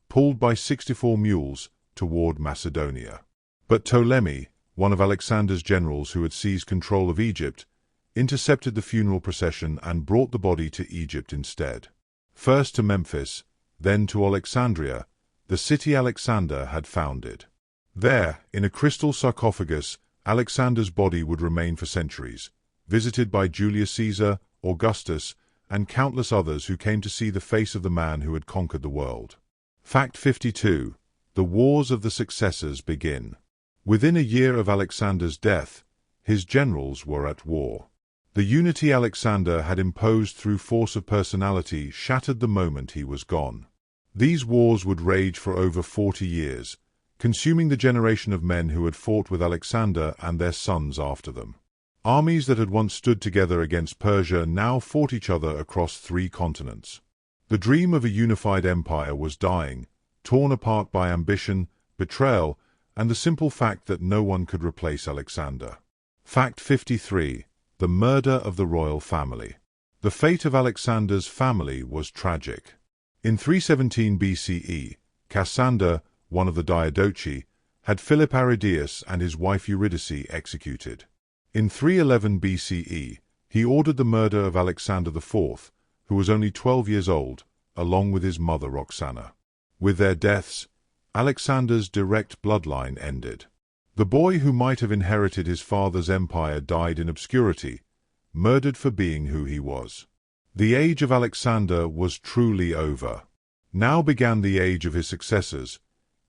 S1: pulled by 64 mules, toward Macedonia. But Ptolemy, one of Alexander's generals who had seized control of Egypt, intercepted the funeral procession and brought the body to Egypt instead. first to Memphis, then to Alexandria, the city Alexander had founded. There, in a crystal sarcophagus, Alexander's body would remain for centuries, visited by Julius Caesar, Augustus, and countless others who came to see the face of the man who had conquered the world. Fact 52. The Wars of the Successors begin. Within a year of Alexander's death, his generals were at war. The unity Alexander had imposed through force of personality shattered the moment he was gone. These wars would rage for over 40 years, consuming the generation of men who had fought with Alexander and their sons after them. Armies that had once stood together against Persia now fought each other across 3 continents. The dream of a unified empire was dying, torn apart by ambition, betrayal, and the simple fact that no one could replace Alexander. Fact 53. The murder of the royal family. The fate of Alexander's family was tragic. In 317 BCE, Cassander, one of the Diadochi, had Philip Aridaeus and his wife Eurydice executed. In 311 BCE, he ordered the murder of Alexander IV, who was only 12 years old, along with his mother Roxana. With their deaths, Alexander's direct bloodline ended. The boy who might have inherited his father's empire died in obscurity, murdered for being who he was. The age of Alexander was truly over. Now began the age of his successors,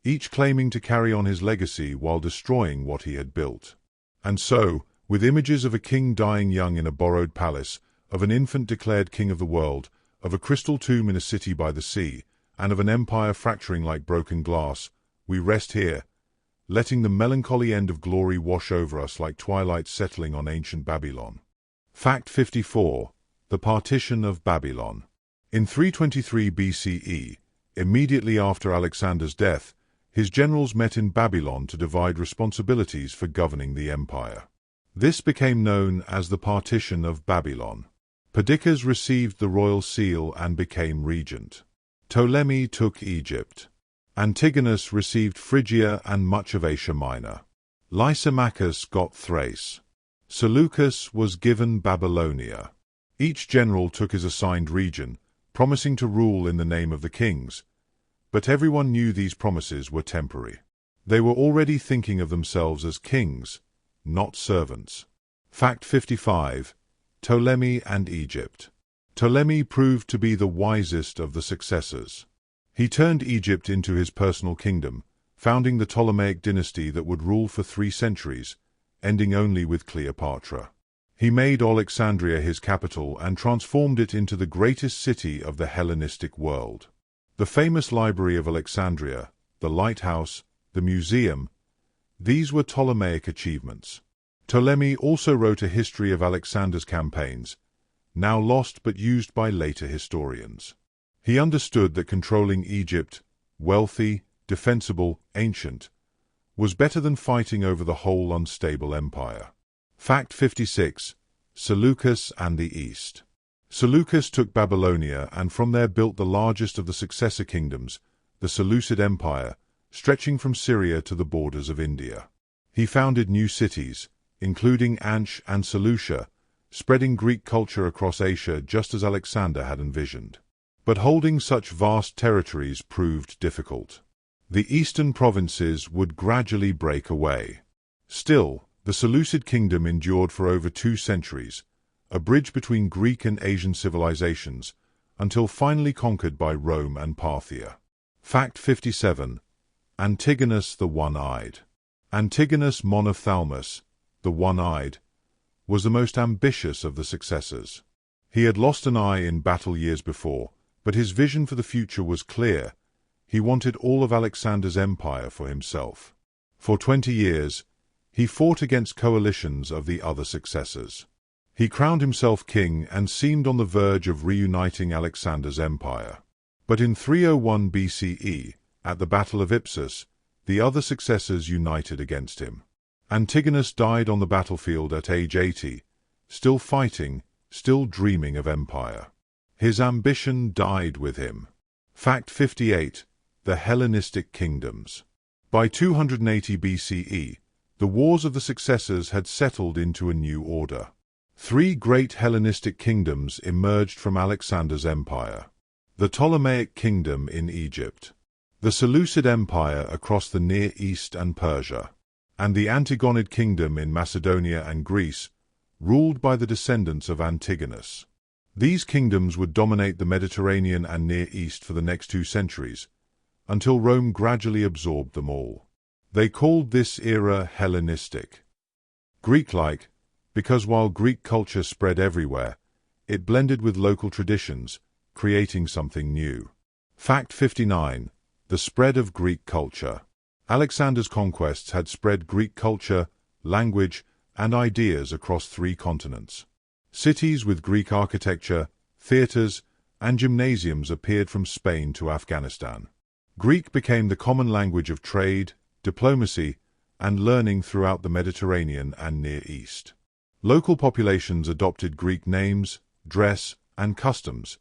S1: each claiming to carry on his legacy while destroying what he had built. And so, with images of a king dying young in a borrowed palace, of an infant declared king of the world, of a crystal tomb in a city by the sea, and of an empire fracturing like broken glass, we rest here, letting the melancholy end of glory wash over us like twilight settling on ancient Babylon. Fact 54. The Partition of Babylon. In 323 BCE, immediately after Alexander's death, his generals met in Babylon to divide responsibilities for governing the empire. This became known as the Partition of Babylon. Perdiccas received the royal seal and became regent. Ptolemy took Egypt. Antigonus received Phrygia and much of Asia Minor. Lysimachus got Thrace. Seleucus was given Babylonia. Each general took his assigned region, promising to rule in the name of the kings. But everyone knew these promises were temporary. They were already thinking of themselves as kings, not servants. Fact 55. Ptolemy and Egypt. Ptolemy proved to be the wisest of the successors. He turned Egypt into his personal kingdom, founding the Ptolemaic dynasty that would rule for 3 centuries, ending only with Cleopatra. He made Alexandria his capital and transformed it into the greatest city of the Hellenistic world. The famous library of Alexandria, the lighthouse, the museum, these were Ptolemaic achievements. Ptolemy also wrote a history of Alexander's campaigns, now lost but used by later historians. He understood that controlling Egypt, wealthy, defensible, ancient, was better than fighting over the whole unstable empire. Fact 56. Seleucus and the East. Seleucus took Babylonia and from there built the largest of the successor kingdoms, the Seleucid Empire, stretching from Syria to the borders of India. He founded new cities, including Anch and Seleucia, spreading Greek culture across Asia just as Alexander had envisioned. But holding such vast territories proved difficult. The eastern provinces would gradually break away. Still, the Seleucid kingdom endured for over 2 centuries, a bridge between Greek and Asian civilizations, until finally conquered by Rome and Parthia. Fact 57. Antigonus the One-Eyed. Antigonus Monophthalmus, the One-Eyed, was the most ambitious of the successors. He had lost an eye in battle years before, but his vision for the future was clear. He wanted all of Alexander's empire for himself. For 20 years, he fought against coalitions of the other successors. He crowned himself king and seemed on the verge of reuniting Alexander's empire. But in 301 BCE, at the Battle of Ipsus, the other successors united against him. Antigonus died on the battlefield at age 80, still fighting, still dreaming of empire. His ambition died with him. Fact 58. The Hellenistic Kingdoms. By 280 BCE, the wars of the successors had settled into a new order. 3 great Hellenistic kingdoms emerged from Alexander's empire. The Ptolemaic Kingdom in Egypt, the Seleucid Empire across the Near East and Persia, and the Antigonid Kingdom in Macedonia and Greece, ruled by the descendants of Antigonus. These kingdoms would dominate the Mediterranean and Near East for the next 2 centuries, until Rome gradually absorbed them all. They called this era Hellenistic, Greek-like, because while Greek culture spread everywhere, it blended with local traditions, creating something new. Fact 59. The spread of Greek culture. Alexander's conquests had spread Greek culture, language, and ideas across 3 continents. Cities with Greek architecture, theaters, and gymnasiums appeared from Spain to Afghanistan. Greek became the common language of trade, diplomacy, and learning throughout the Mediterranean and Near East. Local populations adopted Greek names, dress, and customs,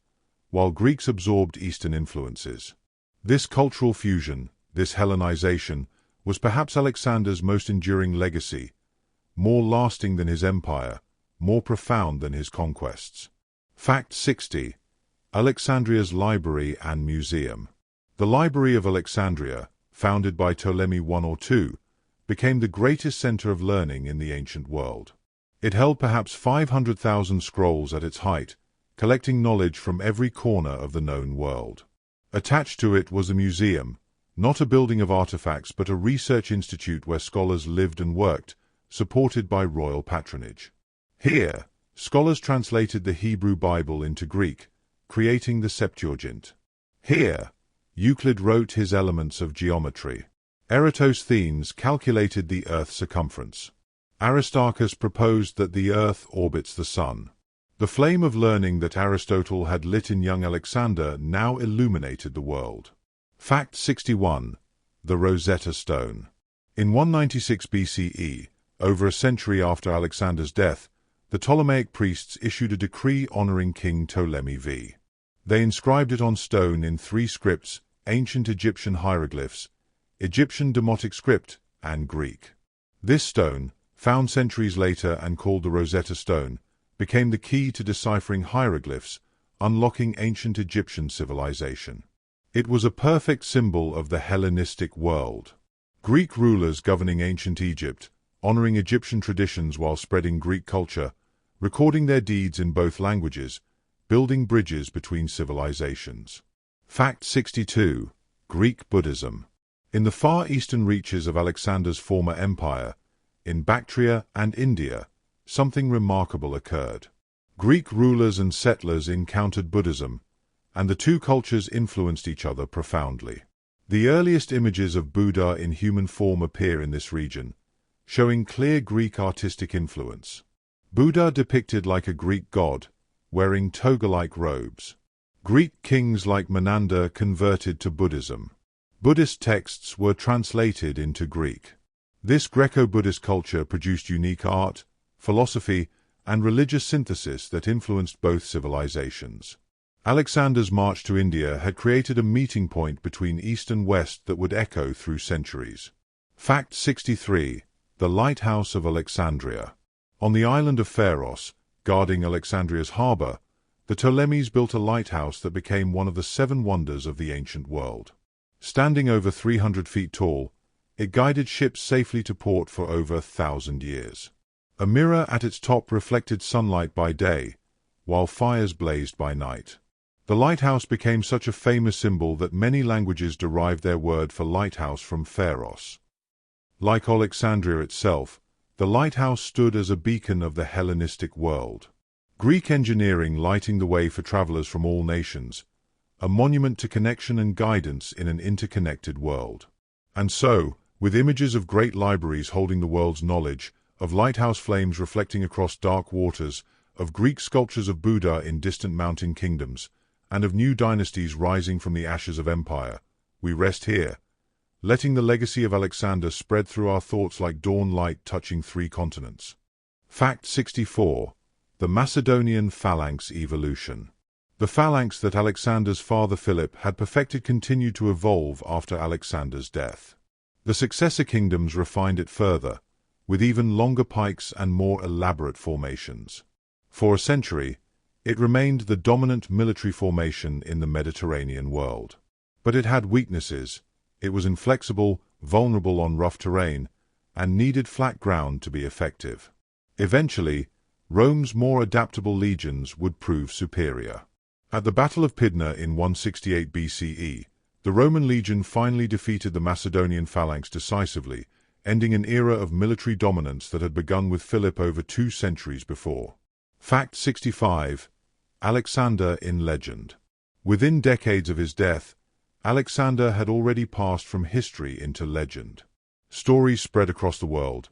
S1: while Greeks absorbed Eastern influences. This cultural fusion, this Hellenization, was perhaps Alexander's most enduring legacy, more lasting than his empire, more profound than his conquests. Fact 60. Alexandria's Library and Museum. The Library of Alexandria, founded by Ptolemy I or II, became the greatest center of learning in the ancient world. It held perhaps 500,000 scrolls at its height, collecting knowledge from every corner of the known world. Attached to it was a museum, not a building of artifacts but a research institute where scholars lived and worked, supported by royal patronage. Here, scholars translated the Hebrew Bible into Greek, creating the Septuagint. Here, Euclid wrote his Elements of Geometry. Eratosthenes calculated the Earth's circumference. Aristarchus proposed that the Earth orbits the Sun. The flame of learning that Aristotle had lit in young Alexander now illuminated the world. Fact 61. The Rosetta Stone. In 196 BCE, over a century after Alexander's death, the Ptolemaic priests issued a decree honoring King Ptolemy V. They inscribed it on stone in 3 scripts: ancient Egyptian hieroglyphs, Egyptian Demotic script, and Greek. This stone, found centuries later and called the Rosetta Stone, became the key to deciphering hieroglyphs, unlocking ancient Egyptian civilization. It was a perfect symbol of the Hellenistic world. Greek rulers governing ancient Egypt, honoring Egyptian traditions while spreading Greek culture, recording their deeds in both languages, building bridges between civilizations. Fact 62. Greek Buddhism. In the far eastern reaches of Alexander's former empire, in Bactria and India, something remarkable occurred. Greek rulers and settlers encountered Buddhism, and the 2 cultures influenced each other profoundly. The earliest images of Buddha in human form appear in this region, showing clear Greek artistic influence. Buddha depicted like a Greek god, wearing toga-like robes. Greek kings like Menander converted to Buddhism. Buddhist texts were translated into Greek. This Greco-Buddhist culture produced unique art, philosophy, and religious synthesis that influenced both civilizations. Alexander's march to India had created a meeting point between East and West that would echo through centuries. Fact 63. The Lighthouse of Alexandria. On the island of Pharos, guarding Alexandria's harbor, the Ptolemies built a lighthouse that became one of the 7 wonders of the ancient world. Standing over 300 feet tall, it guided ships safely to port for over 1,000 years. A mirror at its top reflected sunlight by day, while fires blazed by night. The lighthouse became such a famous symbol that many languages derived their word for lighthouse from Pharos. Like Alexandria itself, the lighthouse stood as a beacon of the Hellenistic world. Greek engineering lighting the way for travelers from all nations, a monument to connection and guidance in an interconnected world. And so, with images of great libraries holding the world's knowledge, of lighthouse flames reflecting across dark waters, of Greek sculptures of Buddha in distant mountain kingdoms, and of new dynasties rising from the ashes of empire, we rest here, letting the legacy of Alexander spread through our thoughts like dawn light touching 3 continents. Fact 64. The Macedonian Phalanx Evolution. The phalanx that Alexander's father Philip had perfected continued to evolve after Alexander's death. The successor kingdoms refined it further, with even longer pikes and more elaborate formations. For a century, It remained the dominant military formation in the Mediterranean world. But it had weaknesses. It was inflexible, vulnerable on rough terrain, and needed flat ground to be effective. Eventually, Rome's more adaptable legions would prove superior. At the Battle of Pydna in 168 BCE, the Roman legion finally defeated the Macedonian phalanx decisively, ending an era of military dominance that had begun with Philip over 2 centuries before. Fact 65. Alexander in legend. Within decades of his death, Alexander had already passed from history into legend. Stories spread across the world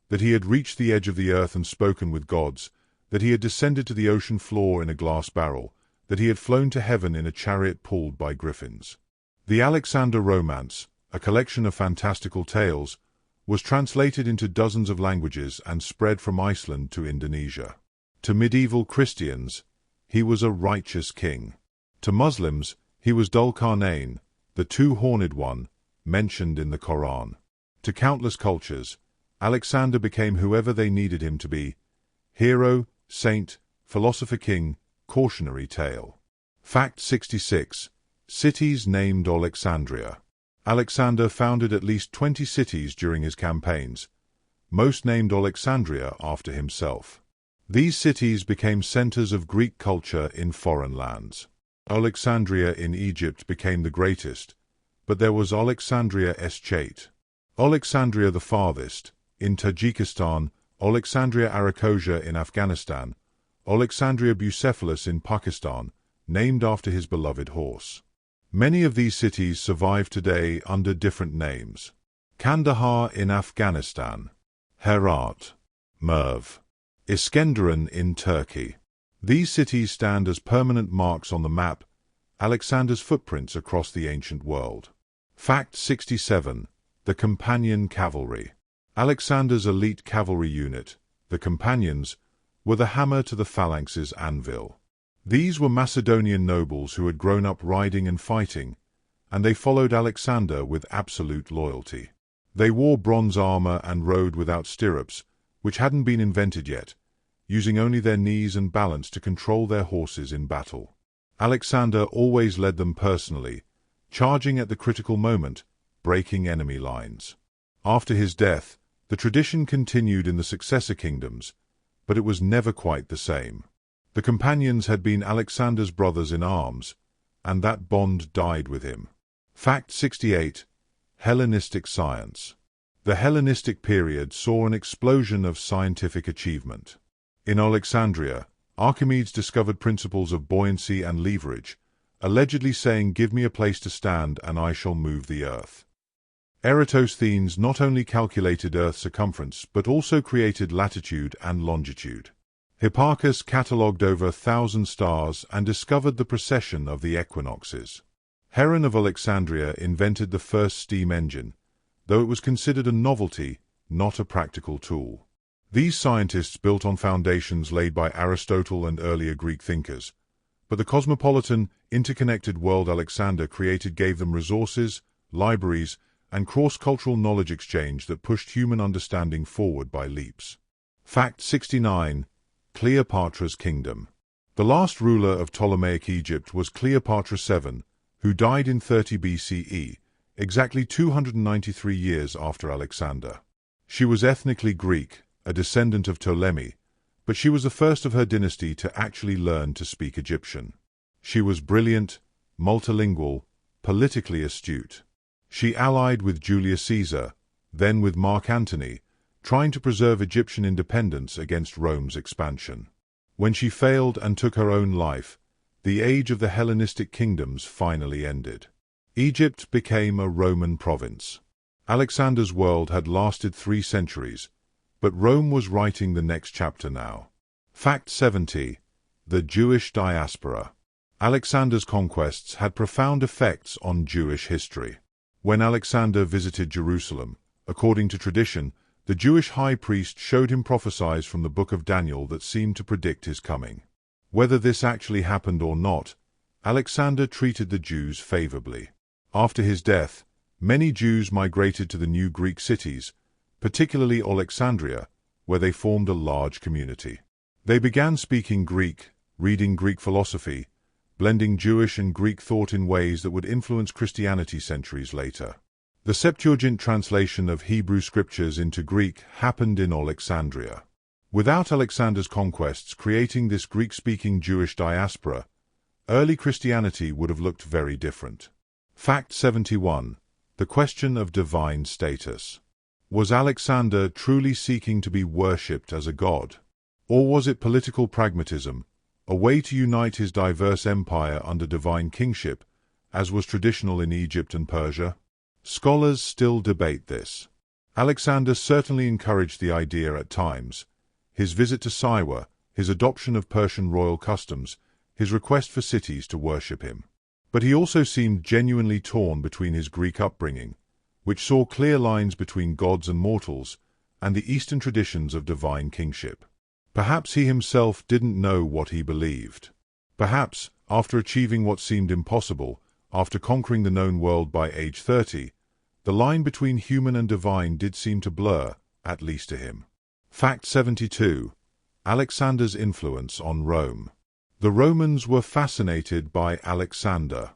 S1: that he had reached the edge of the earth and spoken with gods, that he had descended to the ocean floor in a glass barrel, that he had flown to heaven in a chariot pulled by griffins. The Alexander Romance, a collection of fantastical tales, was translated into dozens of languages and spread from Iceland to Indonesia. To medieval Christians, he was a righteous king. To Muslims, he was Dhul-Qarnayn, the two-horned one, mentioned in the Quran. To countless cultures, Alexander became whoever they needed him to be: hero, saint, philosopher king, cautionary tale. Fact 66. Cities named Alexandria. Alexander founded at least 20 cities during his campaigns, most named Alexandria after himself. These cities became centers of Greek culture in foreign lands. Alexandria in Egypt became the greatest, but there was Alexandria Eschate. Alexandria the farthest, in Tajikistan, Alexandria Arakosia in Afghanistan, Alexandria Bucephalus in Pakistan, named after his beloved horse. Many of these cities survive today under different names. Kandahar in Afghanistan, Herat, Merv, Iskenderun in Turkey. These cities stand as permanent marks on the map, Alexander's footprints across the ancient world. Fact 67. The Companion Cavalry. Alexander's elite cavalry unit, the Companions, were the hammer to the phalanx's anvil. These were Macedonian nobles who had grown up riding and fighting, and they followed Alexander with absolute loyalty. They wore bronze armor and rode without stirrups, which hadn't been invented yet, using only their knees and balance to control their horses in battle. Alexander always led them personally, charging at the critical moment, breaking enemy lines. After his death, the tradition continued in the successor kingdoms, but it was never quite the same. The Companions had been Alexander's brothers in arms, and that bond died with him. Fact 68. Hellenistic science. The Hellenistic period saw an explosion of scientific achievement. In Alexandria, Archimedes discovered principles of buoyancy and leverage, allegedly saying, "Give me a place to stand and I shall move the earth." Eratosthenes not only calculated Earth's circumference but also created latitude and longitude. Hipparchus catalogued over 1,000 stars and discovered the precession of the equinoxes. Heron of Alexandria invented the first steam engine, though it was considered a novelty, not a practical tool. These scientists built on foundations laid by Aristotle and earlier Greek thinkers, but the cosmopolitan, interconnected world Alexander created gave them resources, libraries, and cross-cultural knowledge exchange that pushed human understanding forward by leaps. Fact 69. Cleopatra's Kingdom. The last ruler of Ptolemaic Egypt was Cleopatra VII, who died in 30 BCE, exactly 293 years after Alexander. She was ethnically Greek, a descendant of Ptolemy, but she was the first of her dynasty to actually learn to speak Egyptian. She was brilliant, multilingual, politically astute. She allied with Julius Caesar, then with Mark Antony, trying to preserve Egyptian independence against Rome's expansion. When she failed and took her own life, the age of the Hellenistic kingdoms finally ended. Egypt became a Roman province. Alexander's world had lasted 3 centuries, but Rome was writing the next chapter now. Fact 70. The Jewish Diaspora. Alexander's conquests had profound effects on Jewish history. When Alexander visited Jerusalem, according to tradition, the Jewish high priest showed him prophecies from the book of Daniel that seemed to predict his coming. Whether this actually happened or not, Alexander treated the Jews favorably. After his death, many Jews migrated to the new Greek cities, particularly Alexandria, where they formed a large community. They began speaking Greek, reading Greek philosophy, blending Jewish and Greek thought in ways that would influence Christianity centuries later. The Septuagint translation of Hebrew scriptures into Greek happened in Alexandria. Without Alexander's conquests creating this Greek-speaking Jewish diaspora, early Christianity would have looked very different. Fact 71. The question of divine status. Was Alexander truly seeking to be worshipped as a god? Or was it political pragmatism, a way to unite his diverse empire under divine kingship, as was traditional in Egypt and Persia? Scholars still debate this. Alexander certainly encouraged the idea at times. His visit to Siwa, his adoption of Persian royal customs, his request for cities to worship him. But he also seemed genuinely torn between his Greek upbringing, which saw clear lines between gods and mortals, and the Eastern traditions of divine kingship. Perhaps he himself didn't know what he believed. Perhaps, after achieving what seemed impossible, after conquering the known world by age 30, the line between human and divine did seem to blur, at least to him. Fact 72. Alexander's influence on Rome. The Romans were fascinated by Alexander.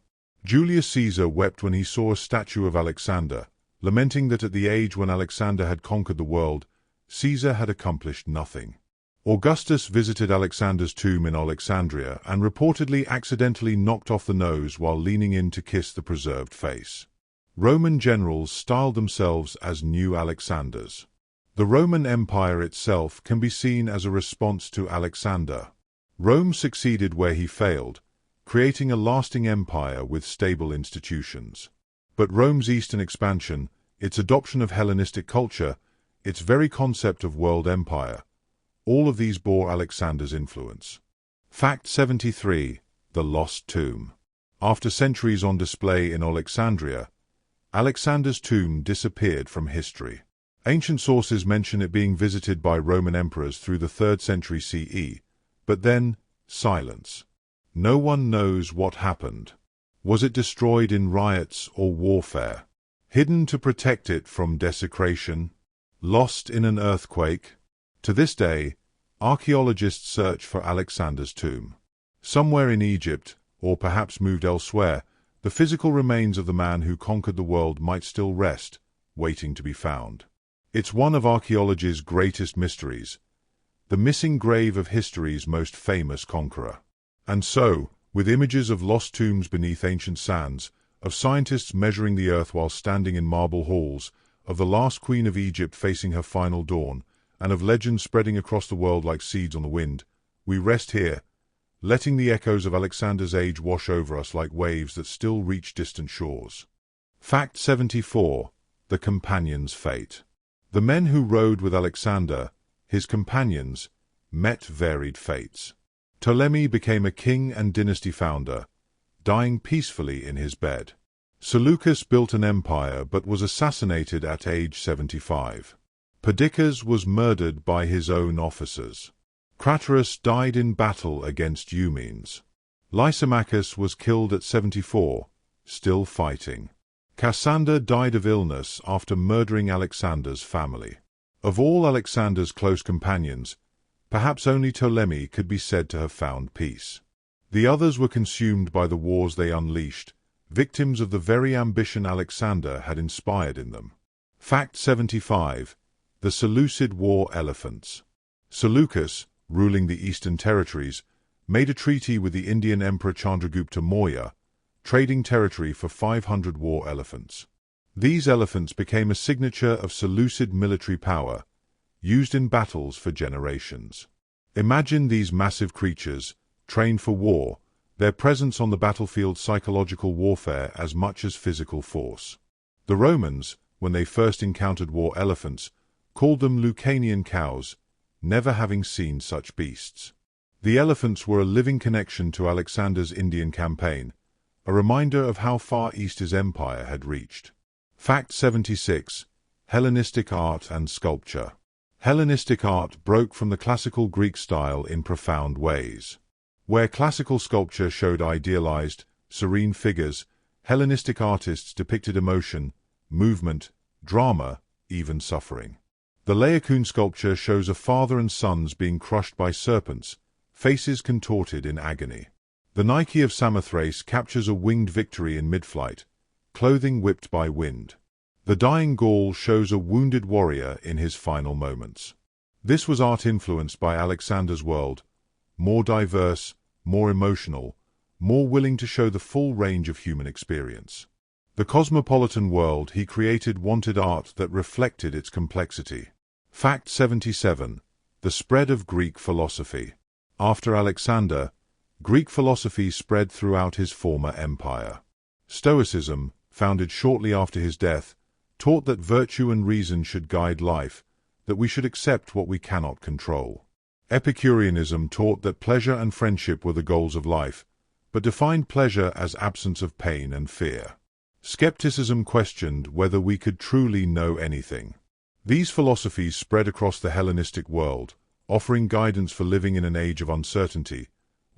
S1: Julius Caesar wept when he saw a statue of Alexander, lamenting that at the age when Alexander had conquered the world, Caesar had accomplished nothing. Augustus visited Alexander's tomb in Alexandria and reportedly accidentally knocked off the nose while leaning in to kiss the preserved face. Roman generals styled themselves as new Alexanders. The Roman Empire itself can be seen as a response to Alexander. Rome succeeded where he failed, creating a lasting empire with stable institutions. But Rome's eastern expansion, its adoption of Hellenistic culture, its very concept of world empire, all of these bore Alexander's influence. Fact 73. The Lost Tomb. After centuries on display in Alexandria, Alexander's tomb disappeared from history. Ancient sources mention it being visited by Roman emperors through the 3rd century CE, but then, silence. No one knows what happened. Was it destroyed in riots or warfare? Hidden to protect it from desecration? Lost in an earthquake? To this day, archaeologists search for Alexander's tomb. Somewhere in Egypt, or perhaps moved elsewhere, the physical remains of the man who conquered the world might still rest, waiting to be found. It's one of archaeology's greatest mysteries, the missing grave of history's most famous conqueror. And so, with images of lost tombs beneath ancient sands, of scientists measuring the earth while standing in marble halls, of the last queen of Egypt facing her final dawn, and of legends spreading across the world like seeds on the wind, we rest here, letting the echoes of Alexander's age wash over us like waves that still reach distant shores. Fact 74. The Companion's Fate. The men who rode with Alexander, his companions, met varied fates. Ptolemy became a king and dynasty founder, dying peacefully in his bed. Seleucus built an empire but was assassinated at age 75. Perdiccas was murdered by his own officers. Craterus died in battle against Eumenes. Lysimachus was killed at 74, still fighting. Cassander died of illness after murdering Alexander's family. Of all Alexander's close companions, perhaps only Ptolemy could be said to have found peace. The others were consumed by the wars they unleashed, victims of the very ambition Alexander had inspired in them. Fact 75. The Seleucid War Elephants. Seleucus, ruling the eastern territories, made a treaty with the Indian Emperor Chandragupta Maurya, trading territory for 500 war elephants. These elephants became a signature of Seleucid military power, used in battles for generations. Imagine these massive creatures, trained for war, their presence on the battlefield psychological warfare as much as physical force. The Romans, when they first encountered war elephants, called them Lucanian cows, never having seen such beasts. The elephants were a living connection to Alexander's Indian campaign, a reminder of how far east his empire had reached. Fact 76. Hellenistic Art and Sculpture. Hellenistic art broke from the classical Greek style in profound ways. Where classical sculpture showed idealized, serene figures, Hellenistic artists depicted emotion, movement, drama, even suffering. The Laocoon sculpture shows a father and sons being crushed by serpents, faces contorted in agony. The Nike of Samothrace captures a winged victory in mid-flight, clothing whipped by wind. The dying Gaul shows a wounded warrior in his final moments. This was art influenced by Alexander's world, more diverse, more emotional, more willing to show the full range of human experience. The cosmopolitan world he created wanted art that reflected its complexity. Fact 77. The spread of Greek philosophy. After Alexander, Greek philosophy spread throughout his former empire. Stoicism, founded shortly after his death, taught that virtue and reason should guide life, that we should accept what we cannot control. Epicureanism taught that pleasure and friendship were the goals of life, but defined pleasure as absence of pain and fear. Skepticism questioned whether we could truly know anything. These philosophies spread across the Hellenistic world, offering guidance for living in an age of uncertainty,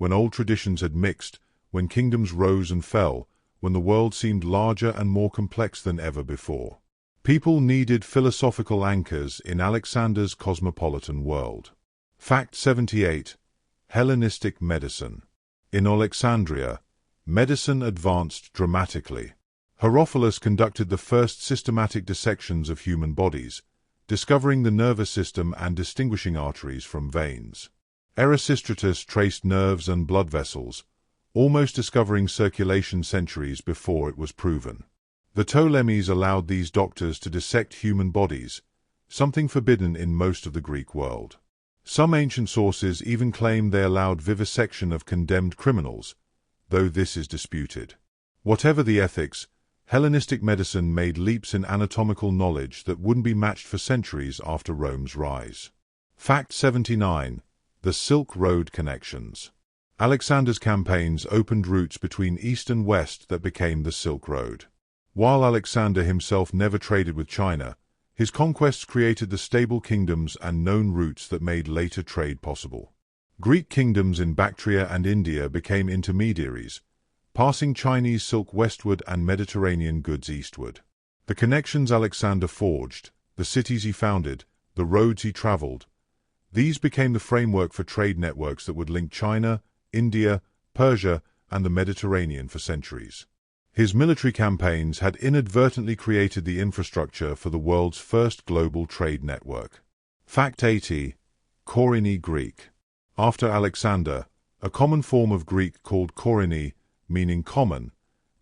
S1: when old traditions had mixed, when kingdoms rose and fell, when the world seemed larger and more complex than ever before. People needed philosophical anchors in Alexander's cosmopolitan world. Fact 78. Hellenistic medicine. In Alexandria, medicine advanced dramatically. Herophilus conducted the first systematic dissections of human bodies, discovering the nervous system and distinguishing arteries from veins. Erasistratus traced nerves and blood vessels, almost discovering circulation centuries before it was proven. The Ptolemies allowed these doctors to dissect human bodies, something forbidden in most of the Greek world. Some ancient sources even claim they allowed vivisection of condemned criminals, though this is disputed. Whatever the ethics, Hellenistic medicine made leaps in anatomical knowledge that wouldn't be matched for centuries after Rome's rise. Fact 79. The Silk Road connections. Alexander's campaigns opened routes between East and West that became the Silk Road. While Alexander himself never traded with China, his conquests created the stable kingdoms and known routes that made later trade possible. Greek kingdoms in Bactria and India became intermediaries, passing Chinese silk westward and Mediterranean goods eastward. The connections Alexander forged, the cities he founded, the roads he traveled, these became the framework for trade networks that would link China, India, Persia, and the Mediterranean for centuries. His military campaigns had inadvertently created the infrastructure for the world's first global trade network. Fact 80. Koine Greek. After Alexander, a common form of Greek called Koine, meaning common,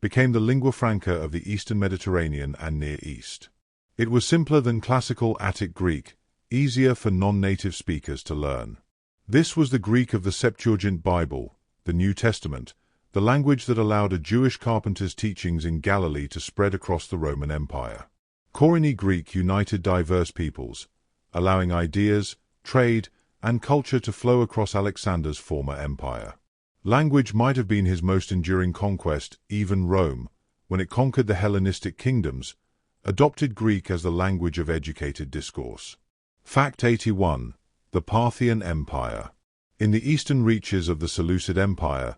S1: became the lingua franca of the Eastern Mediterranean and Near East. It was simpler than classical Attic Greek, easier for non-native speakers to learn. This was the Greek of the Septuagint Bible, the New Testament, the language that allowed a Jewish carpenter's teachings in Galilee to spread across the Roman Empire. Koine Greek united diverse peoples, allowing ideas, trade, and culture to flow across Alexander's former empire. Language might have been his most enduring conquest. Even Rome, when it conquered the Hellenistic kingdoms, adopted Greek as the language of educated discourse. Fact 81. The Parthian Empire. In the eastern reaches of the Seleucid Empire,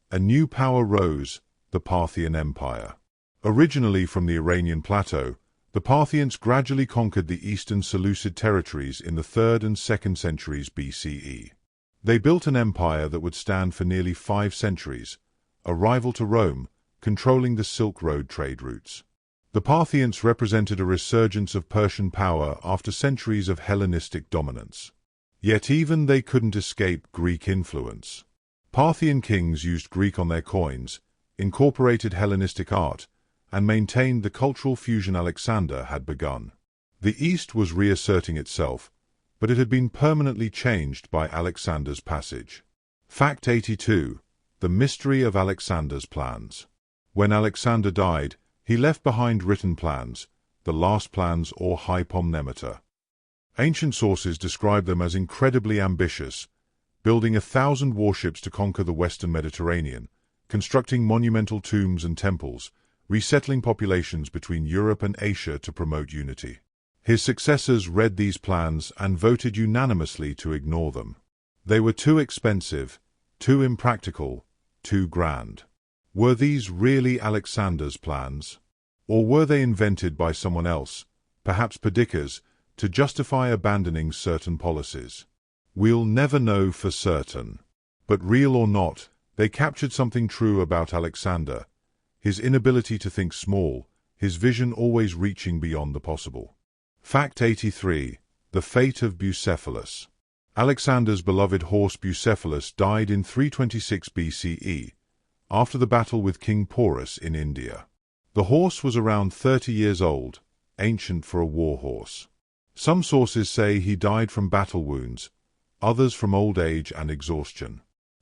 S1: a new power rose, the Parthian Empire. Originally from the Iranian plateau, the Parthians gradually conquered the eastern Seleucid territories in the 3rd and 2nd centuries BCE. They built an empire that would stand for nearly 5 centuries, a rival to Rome, controlling the Silk Road trade routes. The Parthians represented a resurgence of Persian power after centuries of Hellenistic dominance. Yet even they couldn't escape Greek influence. Parthian kings used Greek on their coins, incorporated Hellenistic art, and maintained the cultural fusion Alexander had begun. The East was reasserting itself, but it had been permanently changed by Alexander's passage. Fact 82. The mystery of Alexander's plans. When Alexander died, he left behind written plans, the last plans or hypomnemata. Ancient sources describe them as incredibly ambitious, building 1,000 warships to conquer the western Mediterranean, constructing monumental tombs and temples, resettling populations between Europe and Asia to promote unity. His successors read these plans and voted unanimously to ignore them. They were too expensive, too impractical, too grand. Were these really Alexander's plans? Or were they invented by someone else, perhaps Perdiccas, to justify abandoning certain policies? We'll never know for certain. But real or not, they captured something true about Alexander: his inability to think small, his vision always reaching beyond the possible. Fact 83. The fate of Bucephalus. Alexander's beloved horse Bucephalus died in 326 BCE, after the battle with King Porus in India. The horse was around 30 years old, ancient for a war horse. Some sources say he died from battle wounds, others from old age and exhaustion.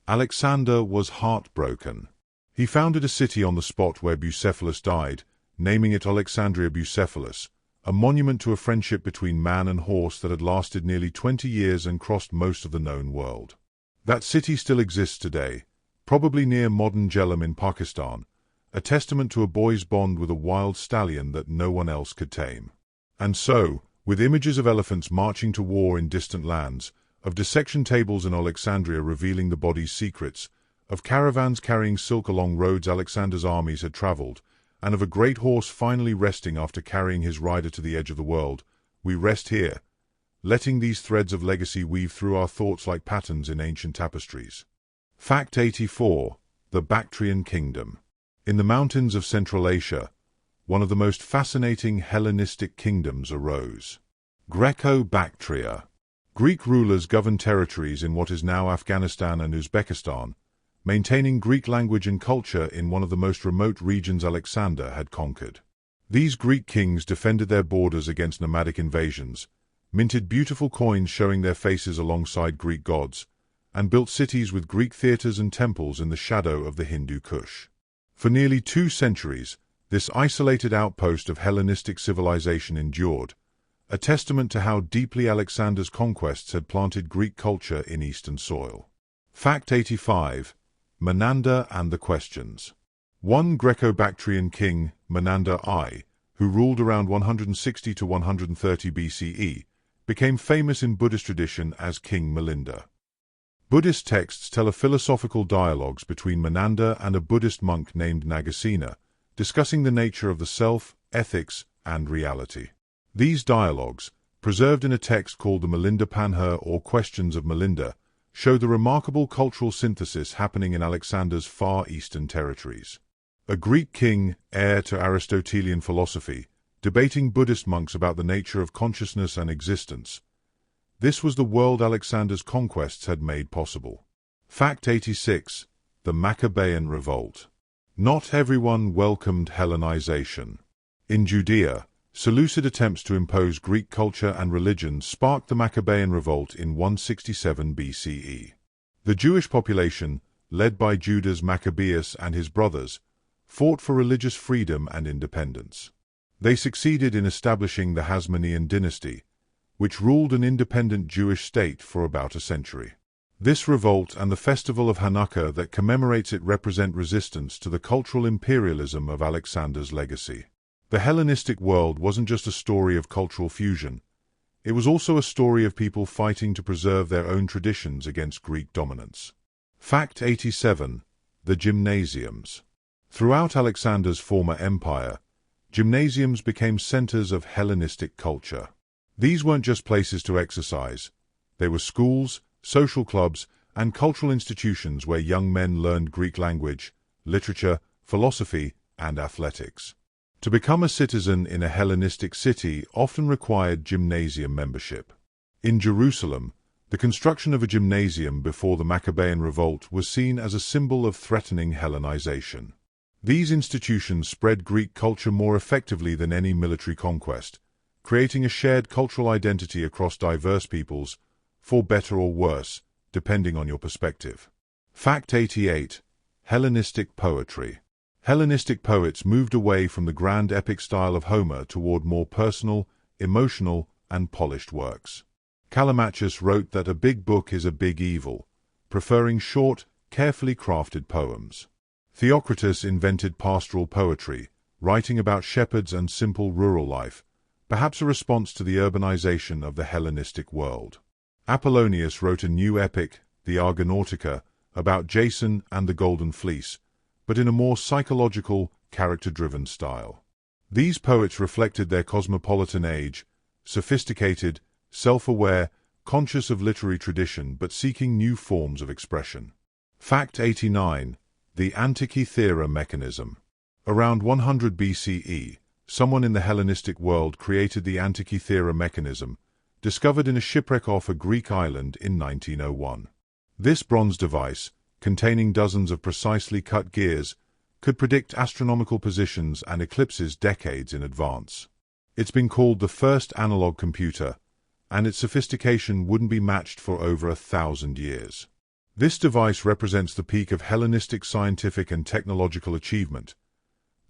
S1: Alexander was heartbroken. He founded a city on the spot where Bucephalus died, naming it Alexandria Bucephalus, a monument to a friendship between man and horse that had lasted nearly 20 years and crossed most of the known world. That city still exists today, probably near modern Jhelum in Pakistan, a testament to a boy's bond with a wild stallion that no one else could tame. And so, with images of elephants marching to war in distant lands, of dissection tables in Alexandria revealing the body's secrets, of caravans carrying silk along roads Alexander's armies had traveled, and of a great horse finally resting after carrying his rider to the edge of the world, we rest here, letting these threads of legacy weave through our thoughts like patterns in ancient tapestries. Fact 84. The Bactrian Kingdom. In the mountains of Central Asia, one of the most fascinating Hellenistic kingdoms arose. Greco-Bactria. Greek rulers governed territories in what is now Afghanistan and Uzbekistan, maintaining Greek language and culture in one of the most remote regions Alexander had conquered. These Greek kings defended their borders against nomadic invasions, minted beautiful coins showing their faces alongside Greek gods, and built cities with Greek theaters and temples in the shadow of the Hindu Kush. For nearly 2 centuries, this isolated outpost of Hellenistic civilization endured, a testament to how deeply Alexander's conquests had planted Greek culture in eastern soil. Fact 85. Menander and the Questions. One Greco-Bactrian king, Menander I, who ruled around 160 to 130 BCE, became famous in Buddhist tradition as King Milinda. Buddhist texts tell of philosophical dialogues between Menander and a Buddhist monk named Nagasena, discussing the nature of the self, ethics, and reality. These dialogues, preserved in a text called the Milinda Panha or Questions of Milinda, show the remarkable cultural synthesis happening in Alexander's far eastern territories. A Greek king, heir to Aristotelian philosophy, debating Buddhist monks about the nature of consciousness and existence. This was the world Alexander's conquests had made possible. Fact 86. The Maccabean Revolt. Not everyone welcomed Hellenization. In Judea, Seleucid attempts to impose Greek culture and religion sparked the Maccabean Revolt in 167 BCE. The Jewish population, led by Judas Maccabeus and his brothers, fought for religious freedom and independence. They succeeded in establishing the Hasmonean dynasty, which ruled an independent Jewish state for about a century. This revolt and the festival of Hanukkah that commemorates it represent resistance to the cultural imperialism of Alexander's legacy. The Hellenistic world wasn't just a story of cultural fusion. It was also a story of people fighting to preserve their own traditions against Greek dominance. Fact 87. The Gymnasiums. Throughout Alexander's former empire, gymnasiums became centers of Hellenistic culture. These weren't just places to exercise. They were schools, social clubs, and cultural institutions where young men learned Greek language, literature, philosophy, and athletics. To become a citizen in a Hellenistic city often required gymnasium membership. In Jerusalem, the construction of a gymnasium before the Maccabean Revolt was seen as a symbol of threatening Hellenization. These institutions spread Greek culture more effectively than any military conquest, creating a shared cultural identity across diverse peoples, for better or worse, depending on your perspective. Fact 88. Hellenistic Poetry. Hellenistic poets moved away from the grand epic style of Homer toward more personal, emotional, and polished works. Callimachus wrote that a big book is a big evil, preferring short, carefully crafted poems. Theocritus invented pastoral poetry, writing about shepherds and simple rural life, perhaps a response to the urbanization of the Hellenistic world. Apollonius wrote a new epic, the Argonautica, about Jason and the Golden Fleece, but in a more psychological, character-driven style. These poets reflected their cosmopolitan age, sophisticated, self-aware, conscious of literary tradition but seeking new forms of expression. Fact 89. The Antikythera mechanism. Around 100 BCE, someone in the Hellenistic world created the Antikythera mechanism, discovered in a shipwreck off a Greek island in 1901. This bronze device, containing dozens of precisely cut gears, could predict astronomical positions and eclipses decades in advance. It's been called the first analog computer, and its sophistication wouldn't be matched for over 1,000 years. This device represents the peak of Hellenistic scientific and technological achievement,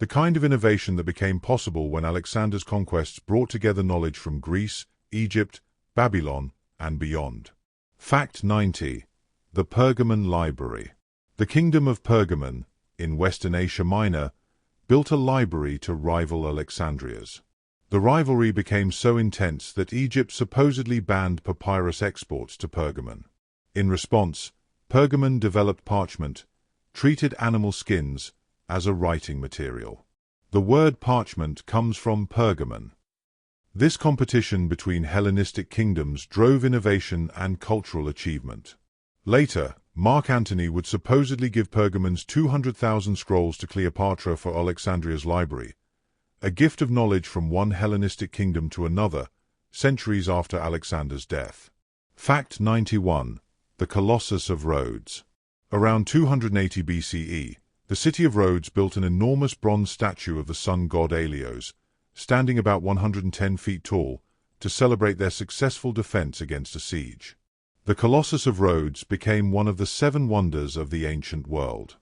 S1: the kind of innovation that became possible when Alexander's conquests brought together knowledge from Greece, Egypt, Babylon, and beyond. Fact 90. The Pergamon Library. The Kingdom of Pergamon, in Western Asia Minor, built a library to rival Alexandria's. The rivalry became so intense that Egypt supposedly banned papyrus exports to Pergamon. In response, Pergamon developed parchment, treated animal skins, as a writing material. The word parchment comes from Pergamon. This competition between Hellenistic kingdoms drove innovation and cultural achievement. Later, Mark Antony would supposedly give Pergamon's 200,000 scrolls to Cleopatra for Alexandria's library, a gift of knowledge from one Hellenistic kingdom to another, centuries after Alexander's death. Fact 91. The Colossus of Rhodes. Around 280 BCE, the city of Rhodes built an enormous bronze statue of the sun god Helios, standing about 110 feet tall, to celebrate their successful defense against a siege. The Colossus of Rhodes became one of the 7 wonders of the ancient world.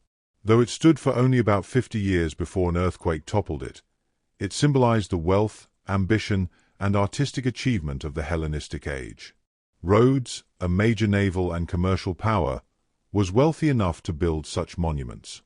S1: Though it stood for only about 50 years before an earthquake toppled it, it symbolized the wealth, ambition, and artistic achievement of the Hellenistic age. Rhodes, a major naval and commercial power, was wealthy enough to build such monuments.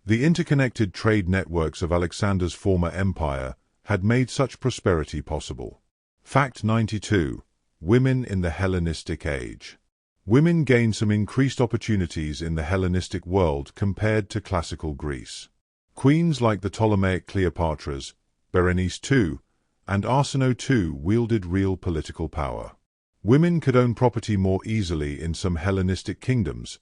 S1: The interconnected trade networks of Alexander's former empire had made such prosperity possible. Fact 92. Women in the Hellenistic age. Women gained some increased opportunities in the Hellenistic world compared to classical Greece. Queens like the Ptolemaic Cleopatras, Berenice II, and Arsinoe II wielded real political power. Women could own property more easily in some Hellenistic kingdoms,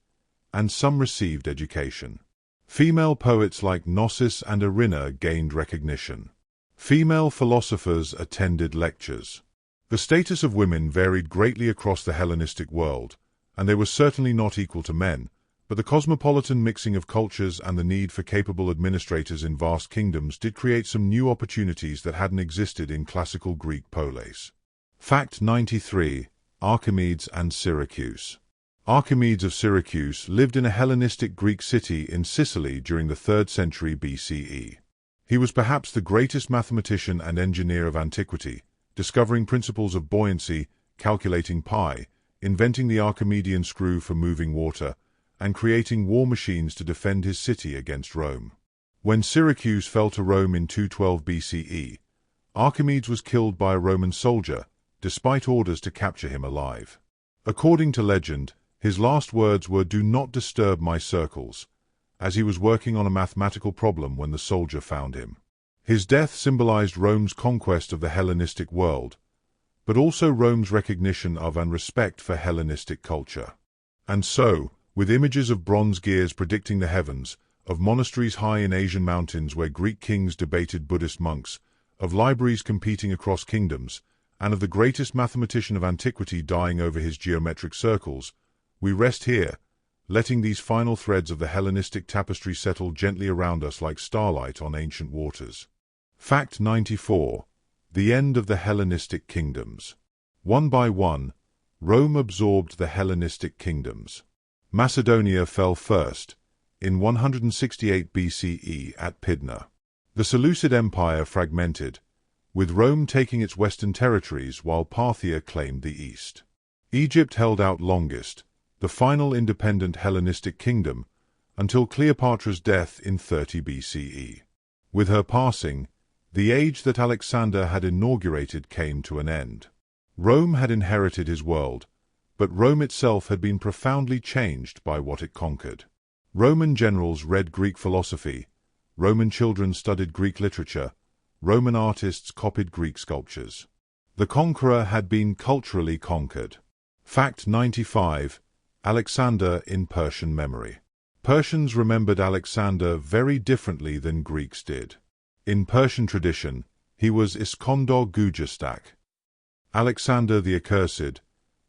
S1: and some received education. Female poets like Gnosis and Erinna gained recognition. Female philosophers attended lectures. The status of women varied greatly across the Hellenistic world, and they were certainly not equal to men, but the cosmopolitan mixing of cultures and the need for capable administrators in vast kingdoms did create some new opportunities that hadn't existed in classical Greek polis. Fact 93. Archimedes and Syracuse. Archimedes of Syracuse lived in a Hellenistic Greek city in Sicily during the 3rd century BCE. He was perhaps the greatest mathematician and engineer of antiquity, discovering principles of buoyancy, calculating pi, inventing the Archimedean screw for moving water, and creating war machines to defend his city against Rome. When Syracuse fell to Rome in 212 BCE, Archimedes was killed by a Roman soldier, despite orders to capture him alive. According to legend, his last words were, "Do not disturb my circles," as he was working on a mathematical problem when the soldier found him. His death symbolized Rome's conquest of the Hellenistic world, but also Rome's recognition of and respect for Hellenistic culture. And so, with images of bronze gears predicting the heavens, of monasteries high in Asian mountains where Greek kings debated Buddhist monks, of libraries competing across kingdoms, and of the greatest mathematician of antiquity dying over his geometric circles, we rest here, letting these final threads of the Hellenistic tapestry settle gently around us like starlight on ancient waters. Fact 94. The end of the Hellenistic kingdoms. One by one, Rome absorbed the Hellenistic kingdoms. Macedonia fell first, in 168 BCE at Pydna. The Seleucid Empire fragmented, with Rome taking its western territories while Parthia claimed the east. Egypt held out longest, the final independent Hellenistic kingdom, until Cleopatra's death in 30 BCE. With her passing, the age that Alexander had inaugurated came to an end. Rome had inherited his world, but Rome itself had been profoundly changed by what it conquered. Roman generals read Greek philosophy, Roman children studied Greek literature, Roman artists copied Greek sculptures. The conqueror had been culturally conquered. Fact 95. Alexander in Persian memory. Persians remembered Alexander very differently than Greeks did. In Persian tradition, he was Iskandar Gujastak, Alexander the Accursed,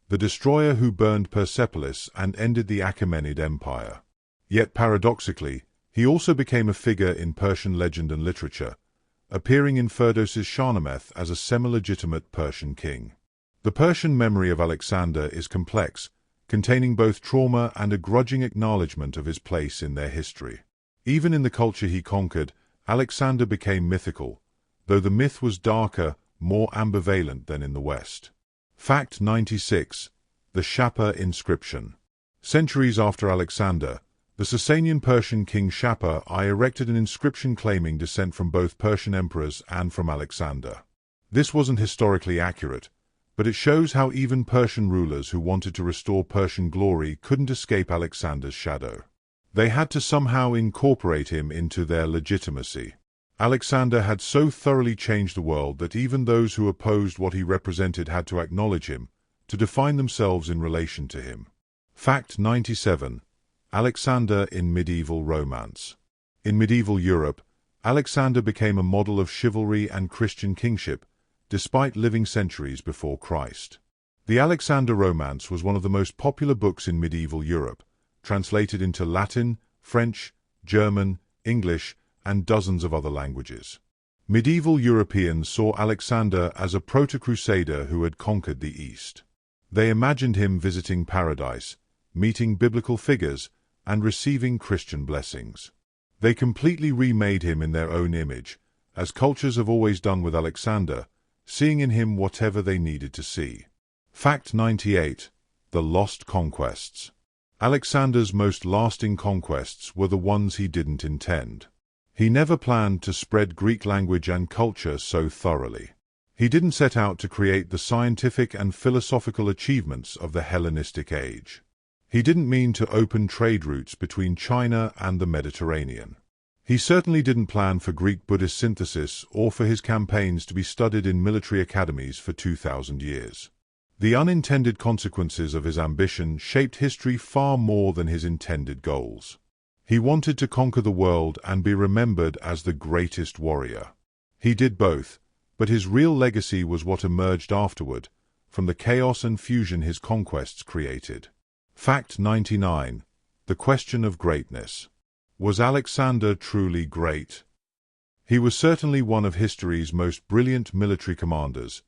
S1: the destroyer who burned Persepolis and ended the Achaemenid Empire. Yet paradoxically, he also became a figure in Persian legend and literature, appearing in Ferdowsi's Shahnameth as a semi-legitimate Persian king. The Persian memory of Alexander is complex, containing both trauma and a grudging acknowledgement of his place in their history. Even in the culture he conquered, Alexander became mythical, though the myth was darker, more ambivalent than in the West. Fact 96. The Shapur inscription. Centuries after Alexander, the Sasanian Persian king Shapur I erected an inscription claiming descent from both Persian emperors and from Alexander. This wasn't historically accurate, but it shows how even Persian rulers who wanted to restore Persian glory couldn't escape Alexander's shadow. They had to somehow incorporate him into their legitimacy. Alexander had so thoroughly changed the world that even those who opposed what he represented had to acknowledge him, to define themselves in relation to him. Fact 97. Alexander in medieval romance. In medieval Europe, Alexander became a model of chivalry and Christian kingship, despite living centuries before Christ. The Alexander romance was one of the most popular books in medieval Europe, translated into Latin, French, German, English, and dozens of other languages. Medieval Europeans saw Alexander as a proto-crusader who had conquered the East. They imagined him visiting paradise, meeting biblical figures, and receiving Christian blessings. They completely remade him in their own image, as cultures have always done with Alexander, seeing in him whatever they needed to see. Fact 98. The Lost Conquests. Alexander's most lasting conquests were the ones he didn't intend. He never planned to spread Greek language and culture so thoroughly. He didn't set out to create the scientific and philosophical achievements of the Hellenistic age. He didn't mean to open trade routes between China and the Mediterranean. He certainly didn't plan for Greek Buddhist synthesis or for his campaigns to be studied in military academies for 2,000 years. The unintended consequences of his ambition shaped history far more than his intended goals. He wanted to conquer the world and be remembered as the greatest warrior. He did both, but his real legacy was what emerged afterward, from the chaos and fusion his conquests created. Fact 99. The question of greatness. Was Alexander truly great? He was certainly one of history's most brilliant military commanders,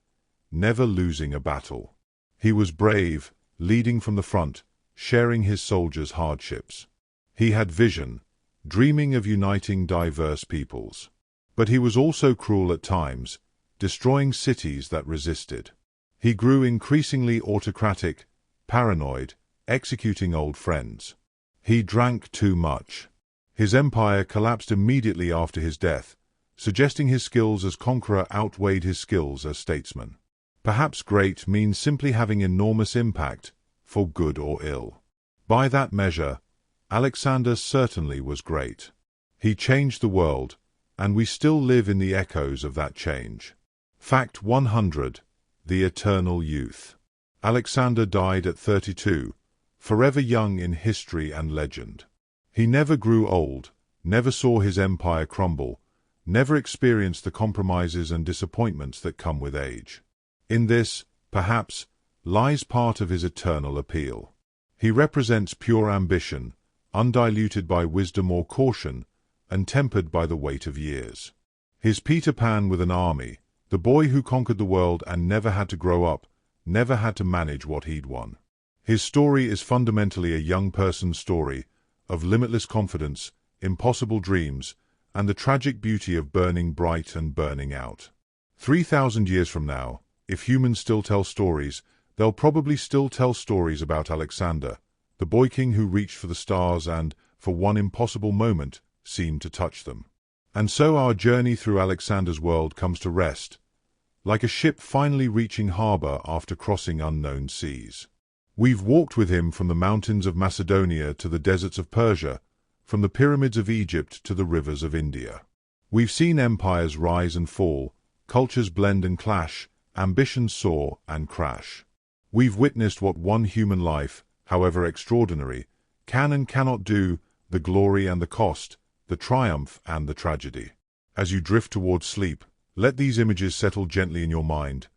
S1: never losing a battle. He was brave, leading from the front, sharing his soldiers' hardships. He had vision, dreaming of uniting diverse peoples. But he was also cruel at times, destroying cities that resisted. He grew increasingly autocratic, paranoid, executing old friends. He drank too much. His empire collapsed immediately after his death, suggesting his skills as conqueror outweighed his skills as statesman. Perhaps great means simply having enormous impact, for good or ill. By that measure, Alexander certainly was great. He changed the world, and we still live in the echoes of that change. Fact 100. The Eternal Youth. Alexander died at 32, forever young in history and legend. He never grew old, never saw his empire crumble, never experienced the compromises and disappointments that come with age. In this, perhaps, lies part of his eternal appeal. He represents pure ambition, undiluted by wisdom or caution, and tempered by the weight of years. His Peter Pan with an army, the boy who conquered the world and never had to grow up, never had to manage what he'd won. His story is fundamentally a young person's story, of limitless confidence, impossible dreams, and the tragic beauty of burning bright and burning out. 3,000 years from now, if humans still tell stories, they'll probably still tell stories about Alexander, the boy king who reached for the stars and, for one impossible moment, seemed to touch them. And so our journey through Alexander's world comes to rest, like a ship finally reaching harbor after crossing unknown seas. We've walked with him from the mountains of Macedonia to the deserts of Persia, from the pyramids of Egypt to the rivers of India. We've seen empires rise and fall, cultures blend and clash, ambitions soar and crash. We've witnessed what one human life, however extraordinary, can and cannot do, the glory and the cost, the triumph and the tragedy. As you drift towards sleep, let these images settle gently in your mind.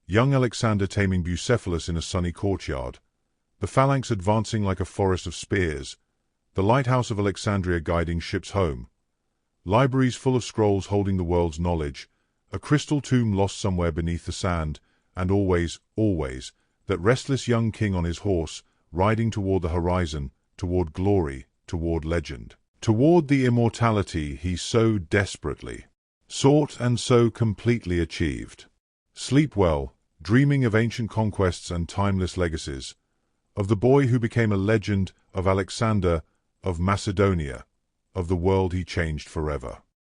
S1: Young Alexander taming Bucephalus in a sunny courtyard, the phalanx advancing like a forest of spears, the lighthouse of Alexandria guiding ships home, libraries full of scrolls holding the world's knowledge, a crystal tomb lost somewhere beneath the sand, and always, always, that restless young king on his horse, riding toward the horizon, toward glory, toward legend, toward the immortality he so desperately sought and so completely achieved. Sleep well, dreaming of ancient conquests and timeless legacies, of the boy who became a legend, of Alexander, of Macedonia, of the world he changed forever.